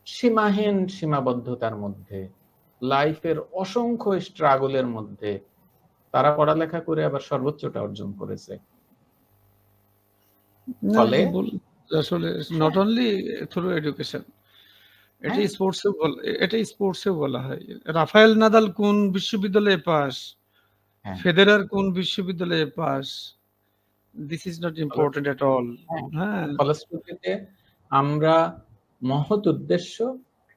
সীমাহীন সীমাবদ্ধতার মধ্যে, লাইফের অসংখ্য স্ট্রাগলের মধ্যে তারা পড়ালেখা করে আবার সর্বোচ্চটা অর্জন করেছে। ফলে আসলে নট অনলি থ্রু এডুকেশন, এটা স্পোর্টসেও বলা হয়। রাফায়েল নাদাল কোন বিশ্ববিদ্যালয়ে পাস, ফেদেরার কোন বিশ্ববিদ্যালয়ে pass, this is not important at all. হ্যাঁ, ফলশ্রুতিতে আমরা মহৎ উদ্দেশ্য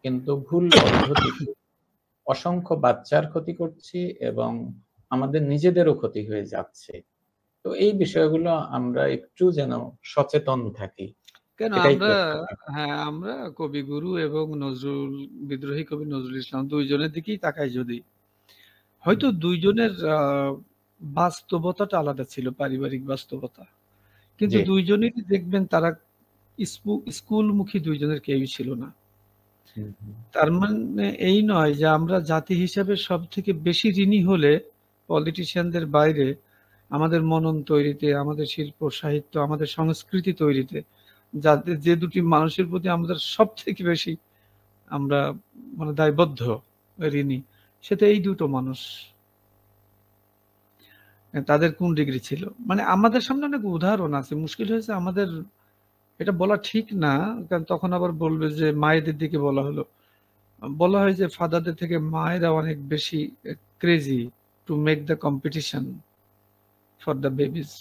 কিন্তু ভুল পদ্ধতিতে অসংখ্য বাচ্চার ক্ষতি করছি এবং আমাদের নিজেদেরও ক্ষতি হয়ে যাচ্ছে। তো এই বিষয়গুলো আমরা একটু যেন সচেতন থাকি। কেন আমরা কবিগুরু এবং বিদ্রোহী কবি নজরুল ইসলাম দুইজনের দিকেই তাকাই, যদি হয়তো দুইজনের বাস্তবতাটা আলাদা ছিল, পারিবারিক বাস্তবতা, কিন্তু দুইজনেরই দেখবেন তারা স্কুলমুখী দুইজনের কেউই ছিল না। তার মানে এই নয় যে আমরা জাতি হিসাবে সব থেকে বেশি ঋণী হলে পলিটিশিয়ানদের বাইরে আমাদের মনন তৈরিতে, আমাদের শিল্প সাহিত্য, আমাদের সংস্কৃতি তৈরিতে যাদের যে দুটি মানুষের প্রতি আমাদের সব থেকে বেশি আমরা মানে দায়বদ্ধ ঋণী, সেটা এই দুটো মানুষ। তাদের কোন ডিগ্রি ছিল, মানে আমাদের সামনে অনেক উদাহরণ আছে। মুশকিল হয়েছে আমাদের এটা বলা ঠিক না, কারণ তখন আবার বলবে যে মায়েদের দিকে বলা হলো। বলা হয় যে ফাদারদের থেকে মায়েরা অনেক বেশি crazy to make the competition for the babies.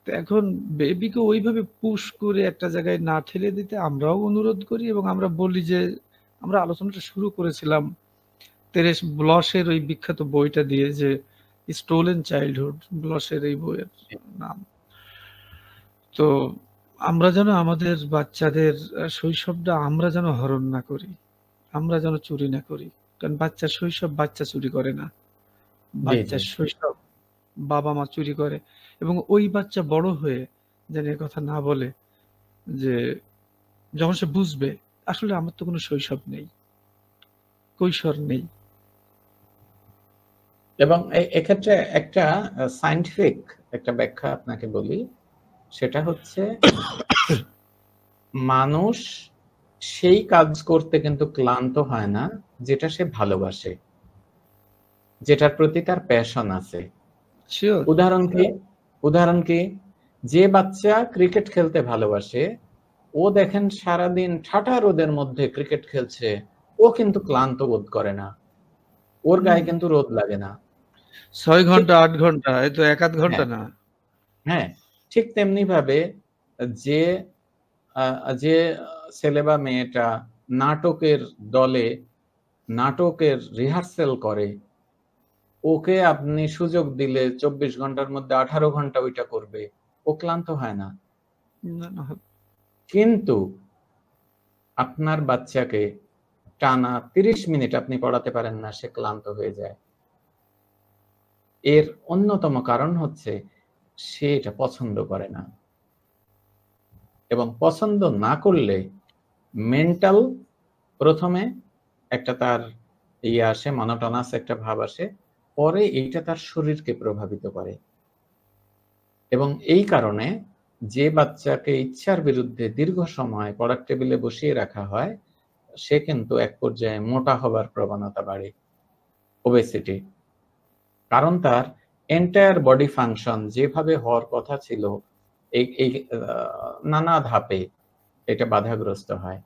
এখন বেবিকে ওইভাবে পুশ করে একটা জায়গায় না ঠেলে দিতে আমরাও অনুরোধ করি, এবং আমরা বলি যে আমরা আলোচনাটা শুরু করেছিলাম তেরেস ব্লশের ওই বিখ্যাত বইটা দিয়ে, যে স্টোলেন চাইল্ডহুড, ব্লশের এই বইয়ের নাম। তো আমরা যেন আমাদের বাচ্চাদের শৈশবটা আমরা যেন হরণ না করি, আমরা যেন চুরি না করি। কারণ বাচ্চার শৈশব বাচ্চা চুরি করে না, বাচ্চার শৈশব বাবা মা চুরি করে। এবং ওই বাচ্চা বড় হয়ে যেন কথা না বলে যে যখন সে বুঝবে আসলে আমার তো কোনো শৈশব নেই, কৈশোর নেই। এবং এক্ষেত্রে একটা সায়েন্টিফিক একটা ব্যাখ্যা আপনাকে বলি, সেটা হচ্ছে মানুষ সেই কাজ করতে কিন্তু ক্লান্ত হয় না যেটা সে ভালোবাসে, যেটার প্রতি তার প্যাশন আছে। উদাহরণ কি, যে বাচ্চা ক্রিকেট খেলতে ভালোবাসে, ও দেখেন সারাদিন ঠাটা রোদের মধ্যে ক্রিকেট খেলছে, ও কিন্তু ক্লান্ত বোধ করে না, ওর গায়ে কিন্তু রোদ লাগে না। 6 ঘন্টা 8 ঘন্টা, এই তো 1-8 ঘন্টা না। হ্যাঁ, ঠিক তেমনি ভাবে যে ছেলে বা মেয়েটা নাটকের দলে নাটকের রিহার্সেল করে, ওকে আপনি সুযোগ দিলে 24 ঘন্টার মধ্যে 18 ঘন্টা ওইটা করবে, ও ক্লান্ত হয় না। কিন্তু আপনার বাচ্চাকে টানা 30 মিনিট আপনি পড়াতে পারেন না, সে ক্লান্ত হয়ে যায়। এর অন্যতম কারণ হচ্ছে সে এটা পছন্দ করে না, এবং পছন্দ না করলে মেন্টাল প্রথমে একটা তার আসে, মনোটোনাস একটা ভাব আসে, পরে এইটা তার শরীরকে প্রভাবিত করে। এবং এই কারণে যে বাচ্চাকে ইচ্ছার বিরুদ্ধে দীর্ঘ সময় পড়ার টেবিলে বসিয়ে রাখা হয়, সে কিন্তু এক পর্যায়ে মোটা হবার প্রবণতা বাড়ে, ওবেসিটি। কারণ তার এন্টায়ার বডি ফাংশন যেভাবে হওয়ার কথা ছিল এই নানা ধাপে এটা বাধাগ্রস্ত হয়,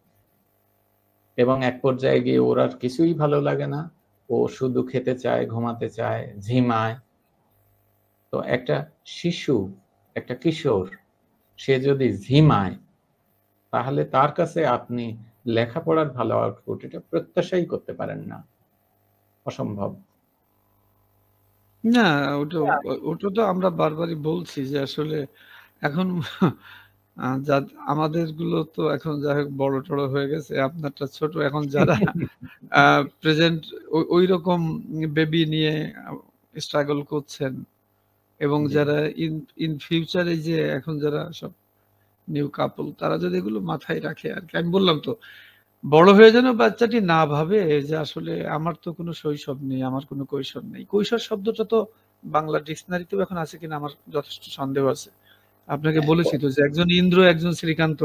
এবং এক পর্যায়ে গিয়ে ওর আর কিছুই ভালো লাগে না, ও শুধু খেতে চায়, ঘুমাতে চায়, ঝিমায়। তো একটা শিশু, একটা কিশোর, সে যদি ঝিমায় তাহলে তার কাছে আপনি লেখাপড়ার ভালো আউটপুট এটা প্রত্যাশাই করতে পারেন না, অসম্ভব। না, ওটা তো আমরা বারবারই বলছি যে আসলে এখন আমাদের গুলো তো এখন যাই হোক বড় টড় হয়ে গেছে, আপনারটা ছোট। এখন যারা প্রেজেন্ট ওই রকম বেবি নিয়ে স্ট্রাগল করছেন, এবং যারা ইন ফিউচারে যে এখন যারা সব নিউ কাপল, তারা যদি এগুলো মাথায় রাখে আর কি। আমি বললাম তো বড় হয়ে যেন বাচ্চাটি না ভাবে যে আসলে আমার তো কোনো শৈশব নেই, আমার কোনো কৈশোর নেই। কৈশোর শব্দটা তো বাংলা ডিকশনারিতেও এখন আছে কিনা আমার যথেষ্ট সন্দেহ আছে। আপনাকে বলেছি তো যে একজন ইন্দ্র, একজন শ্রীকান্ত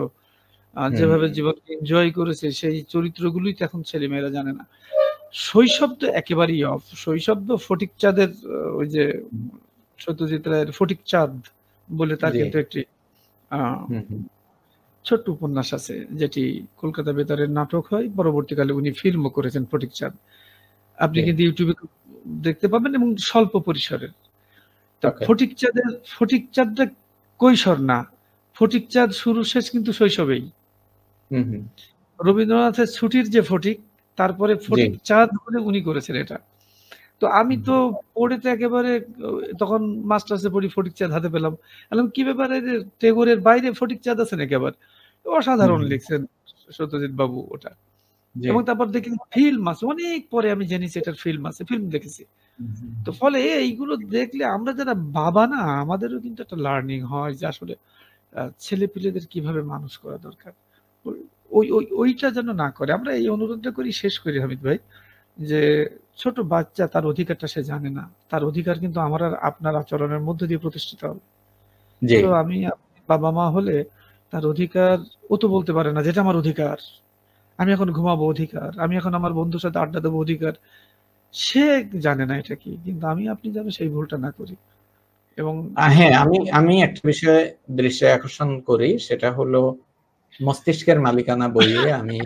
যেভাবে জীবনকে এনজয় করেছে সেই চরিত্রগুলোই তো এখন ছেলেমেয়েরা জানে না। শৈশব তো একেবারেই অফ। শৈশব তো ফটিক চাঁদের ওই যে সত্যজিৎ রায়ের ফটিক চাঁদ বলে তার কিন্তু একটি ছোট্ট উপন্যাস আছে যেটি কলকাতা বেতারের নাটক হয়, পরবর্তীকালে উনি ফিল্মও করেছেন ফটিক চাঁদ। আপনি কিন্তু ইউটিউবে দেখতে পাবেন এবং স্বল্প পরিসরের। ফটিক চাঁদটা কৈশোর না, ফটিক চাঁদ শুরু শেষ কিন্তু শৈশবেই। রবীন্দ্রনাথের ছুটির যে ফটিক, তারপরে ফটিক চাঁদ বলে উনি করেছেন এটা। তো আমি তো পড়ে তো একেবারে তখন মাস্টার্সে পড়ি, ফটিক চাঁদ হাতে পেলাম। কি ব্যাপারে টেগোরের বাইরে ফটিক চাঁদ আছেন একেবারে, অসাধারণ লিখছেন সত্যজিৎ বাবু ওটা। এবং তারপর দেখি ফিল্ম আছে, অনেক পরে আমি জেনেছি এটার ফিল্ম আছে, ফিল্ম দেখেছি। তো ফলে এইগুলো দেখলে আমরা যারা বাবা না, আমাদেরও কিন্তু একটা লার্নিং হয় যে আসলে ছেলে পিলেদের কিভাবে মানুষ করা দরকার, ওইটা যেন না করে। আমরা এই অনুরোধটা করি, শেষ করি হামিদ ভাই, যে ছোট বাচ্চা তার অধিকারটা সে জানে না, তার অধিকার কিন্তু আমার আর আপনার আচরণের মধ্য দিয়ে প্রতিষ্ঠিত হবে। তো আমি বাবা মা হলে তার অধিকার ও তো বলতে পারে না যেটা আমার অধিকার, আমি এখন ঘুমাবো অধিকার, আমি এখন আমার বন্ধুর সাথে আড্ডা দেবো অধিকার, সে জানে না এটা কি। কিন্তু আমি আপনি যেন সেই ভুলটা না করি। এবং হ্যাঁ, আমি একটা বিষয়ে দৃষ্টি আকর্ষণ করি, সেটা হলো মস্তিষ্কের মালিকানা বইয়ে আমি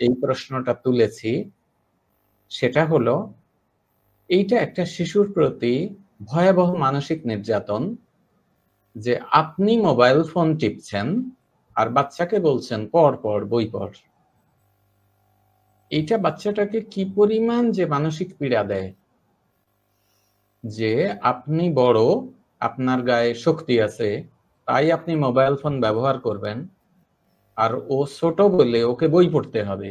এই প্রশ্নটা তুলেছি। সেটা হলো এইটা একটা শিশুর প্রতি ভয়াবহ মানসিক নির্যাতন যে আপনি মোবাইল ফোন টিপছেন আর বাচ্চাকে বলছেন পড় পড় বই পড়। এইটা বাচ্চাটাকে কি পরিমাণ যে মানসিক পীড়া দেয়, যে আপনি বড়, আপনার গায়ে শক্তি আছে, তাই আপনি মোবাইল ফোন ব্যবহার করবেন, আর ও ছোট বলে ওকে বই পড়তে হবে,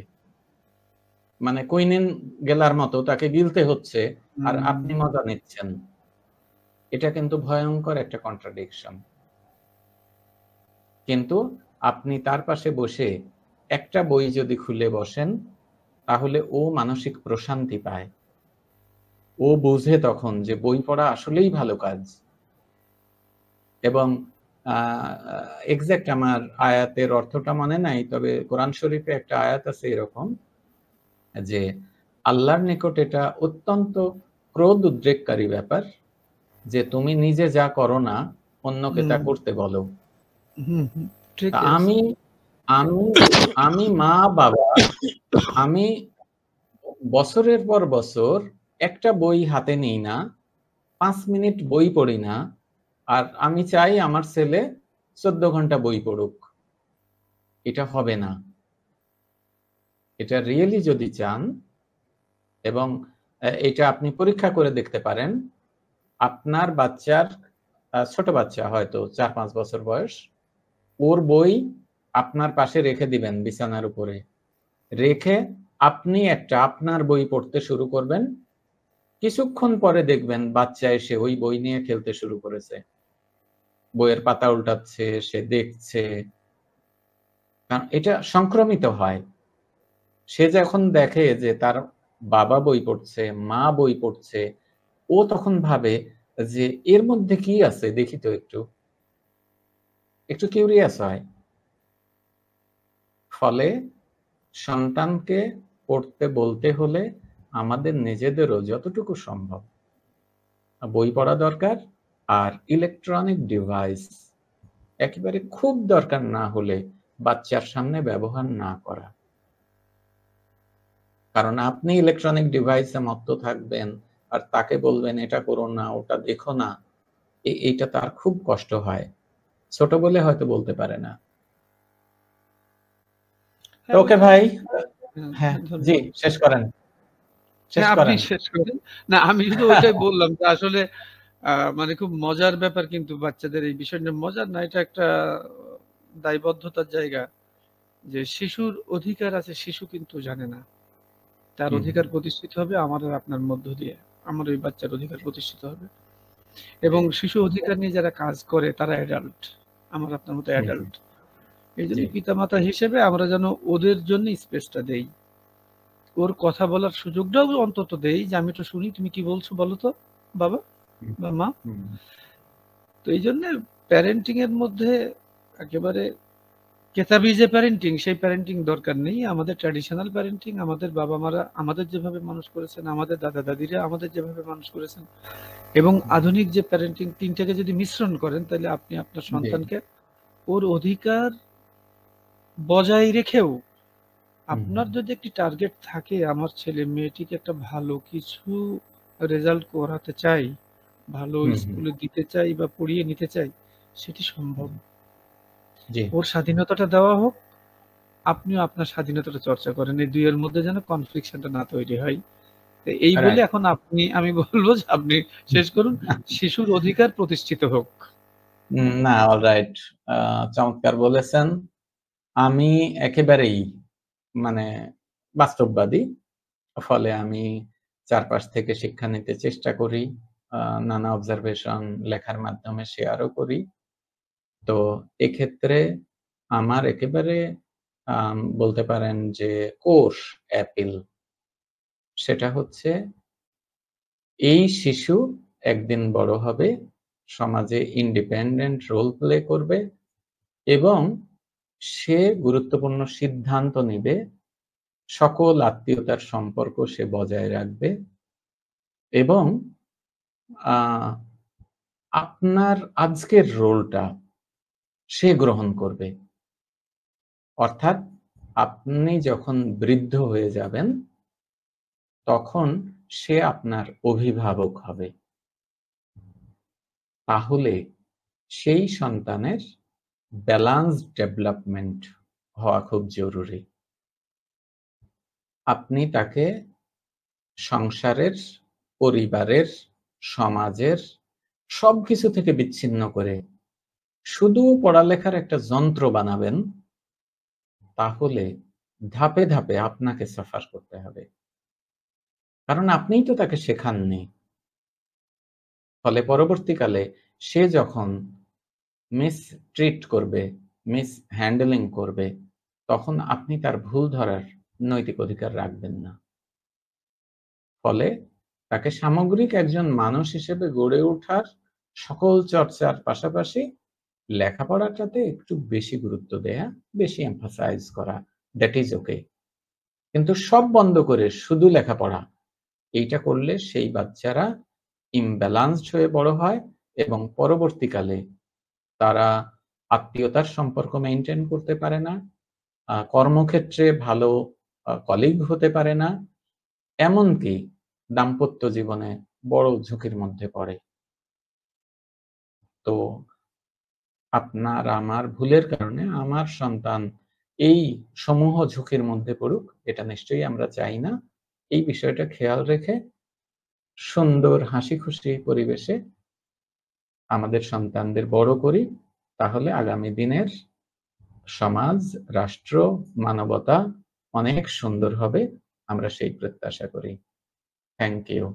মানে কুইনিন গেলার মতো তাকে গিলতে হচ্ছে, আর আপনি মজা নিচ্ছেন। এটা কিন্তু ভয়ঙ্কর একটা কন্ট্রাডিকশন। কিন্তু আপনি তার পাশে বসে একটা বই যদি খুলে বসেন, তাহলে ও মানসিক প্রশান্তি পায়। ও বুঝে তখন যে বই পড়া আসলেই ভালো কাজ। এবং এক্সাক্ট আমার আয়াতের অর্থটা মনে নাই, তবে কোরআন শরীফে একটা আয়াত আছে এরকম যে আল্লাহর নিকট এটা অত্যন্ত ক্রোধ উদ্রেককারী ব্যাপার যে তুমি নিজে যা করো না অন্যকে তা করতে বলো। আমি আমি আমি মা বাবা, আমি বছরের পর বছর একটা বই হাতে নিই না, 5 মিনিট বই পড়ি না, আর আমি চাই আমার ছেলে 14 ঘন্টা বই পড়ুক। এটা হবে না। এটা রিয়েলি যদি চান, এবং এটা আপনি পরীক্ষা করে দেখতে পারেন, আপনার বাচ্চার ছোট বাচ্চা হয়তো 4-5 বছর বয়স, ওর বই আপনার পাশে রেখে দিবেন বিছানার উপরে, রেখে আপনি আপনার বই পড়তে শুরু করবেন। কিছুক্ষণ পরে দেখবেন বাচ্চা এসে ওই বই নিয়ে খেলতে শুরু করেছে, বইয়ের পাতা উল্টাচ্ছে, সে দেখছে। কারণ এটা সংক্রমিত হয়। সে যখন দেখে যে তার বাবা বই পড়ছে, মা বই পড়ছে, ও তখন ভাবে যে এর মধ্যে কি আছে দেখি তো, একটু কিউরিয়াস হয়। ফলে সন্তানকে পড়তে বলতে হলে আমাদের নিজেদেরও যতটুকু সম্ভব বই পড়া দরকার। আর ইলেকট্রনিক ডিভাইস একেবারে খুব দরকার না হলে বাচ্চার সামনে ব্যবহার না করা। কারণ আপনি ইলেকট্রনিক ডিভাইসে মত্ত থাকবেন আর তাকে বলবেন এটা করো না, ওটা দেখো না, এইটা তার খুব কষ্ট হয়। ছোট বলে হয়তো বলতে পারে না। ওকে ভাই, হ্যাঁ জি, শেষ করেন। আপনি শেষ করেন না, আমি শুধু ওইটাই বললাম যে আসলে মানে খুব মজার ব্যাপার, কিন্তু বাচ্চাদের এই বিষয়টা মজার না, এটা একটা দায়বদ্ধতার জায়গা যে শিশুর অধিকার আছে, শিশু কিন্তু জানে না তার অধিকার প্রতিষ্ঠিত হবে আমার আর আপনার মধ্য দিয়ে, আমার ওই বাচ্চার অধিকার প্রতিষ্ঠিত হবে। এবং শিশু অধিকার নিয়ে যারা কাজ করে তারা অ্যাডাল্ট, আমার আপনার মতো অ্যাডাল্ট। এই জন্য পিতামাতা হিসেবে আমরা যেন ওদের জন্য স্পেসটা দেই, ওর কথা বলার সুযোগটাও অন্তত দেই, যে আমি তো শুনি তুমি কি বলছো বলো তো বাবা বা মা। তো এই জন্য প্যারেন্টিং এর মধ্যে একেবারে কেতাবি যে প্যারেন্টিং, সেই প্যারেন্টিং দরকার নেই। আমাদের ট্র্যাডিশনাল প্যারেন্টিং, আমাদের বাবা মারা আমাদের যেভাবে মানুষ করেছেন, আমাদের দাদা দাদিরা আমাদের যেভাবে মানুষ করেছেন, এবং আধুনিক যে প্যারেন্টিং, তিনটাকে যদি মিশ্রণ করেন, তাহলে আপনি আপনার সন্তানকে ওর অধিকার বজায় রেখেও, আপনার যদি একটি টার্গেট থাকে, আমার ছেলে মেয়েটিকে একটা ভালো কিছু রেজাল্ট করাতে চাই, ভালো স্কুলে দিতে চাই বা পড়িয়ে নিতে চাই, সেটি সম্ভব। ওর স্বাধীনতাটা দেওয়া হোক, আপনিও আপনার স্বাধীনতাটা চর্চা করেন, এই দুইয়ের মধ্যে যেন কনফ্লিকশনটা না তৈরি হয়। এই বলে এখন আমি বলবো যে আপনি শেষ করুন, শিশুর অধিকার প্রতিষ্ঠিত হোক। না, অলরাইট, চমৎকার বলেছেন। আমি একেবারেই মানে বাস্তববাদী, ফলে আমি চারপাশ থেকে শিক্ষা নিতে চেষ্টা করি, নানা অবজারভেশন লেখার মাধ্যমে শেয়ারও করি। তো এক্ষেত্রে আমার একেবারে বলতে পারেন যে কোষ অ্যাপিল, সেটা হচ্ছে এই শিশু একদিন বড় হবে, সমাজে ইন্ডিপেন্ডেন্ট রোল প্লে করবে এবং সে গুরুত্বপূর্ণ সিদ্ধান্ত নিবে, সকল আত্মীয়তার সম্পর্ক সে বজায় রাখবে এবং আপনার আজকের রোলটা সে গ্রহণ করবে। অর্থাৎ আপনি যখন বৃদ্ধ হয়ে যাবেন, তখন সে আপনার অভিভাবক হবে। তাহলে সেই সন্তানের ব্যালান্সড ডেভেলপমেন্ট হওয়া খুব জরুরি। আপনি তাকে সংসারের, পরিবারের, সমাজের সবকিছু থেকে বিচ্ছিন্ন করে শুধু পড়ালেখার একটা যন্ত্র বানাবেন, তাহলে ধাপে ধাপে আপনাকে সাফার করতে হবে, কারণ আপনিই তো তাকে শেখাননি। ফলে পরবর্তীকালে সে যখন মিসট্রিট করবে, মিস হ্যান্ডলিং করবে, তখন আপনি তার ভুল ধরার নৈতিক অধিকার রাখবেন না। ফলে তাকে সামগ্রিক একজন মানুষ হিসেবে গড়ে ওঠার সকল চর্চার পাশাপাশি লেখাপড়াটাতে একটু বেশি গুরুত্ব দেয়া, বেশি এমফাসাইজ করা, দ্যাট ইজ ওকে। কিন্তু সব বন্ধ করে শুধু লেখাপড়া, এইটা করলে সেই বাচ্চারা ইমব্যালান্সড হয়ে বড় হয় এবং পরবর্তীকালে তারা আত্মীয়তার সম্পর্ক মেইনটেইন করতে পারে না, কর্মক্ষেত্রে ভালো কলিগ হতে পারে না, এমনকি দাম্পত্য জীবনে বড় ঝুঁকির মধ্যে পড়ে। তো আপনার আমার ভুলের কারণে আমার সন্তান এই সমূহ ঝুঁকির মধ্যে পড়ুক, এটা নিশ্চয়ই আমরা চাই না। এই বিষয়টা খেয়াল রেখে সুন্দর হাসিখুশি পরিবেশে আমাদের সন্তানদের বড় করি, তাহলে আগামী দিনের সমাজ, রাষ্ট্র, মানবতা অনেক সুন্দর হবে, আমরা সেই প্রত্যাশা করি। Thank you.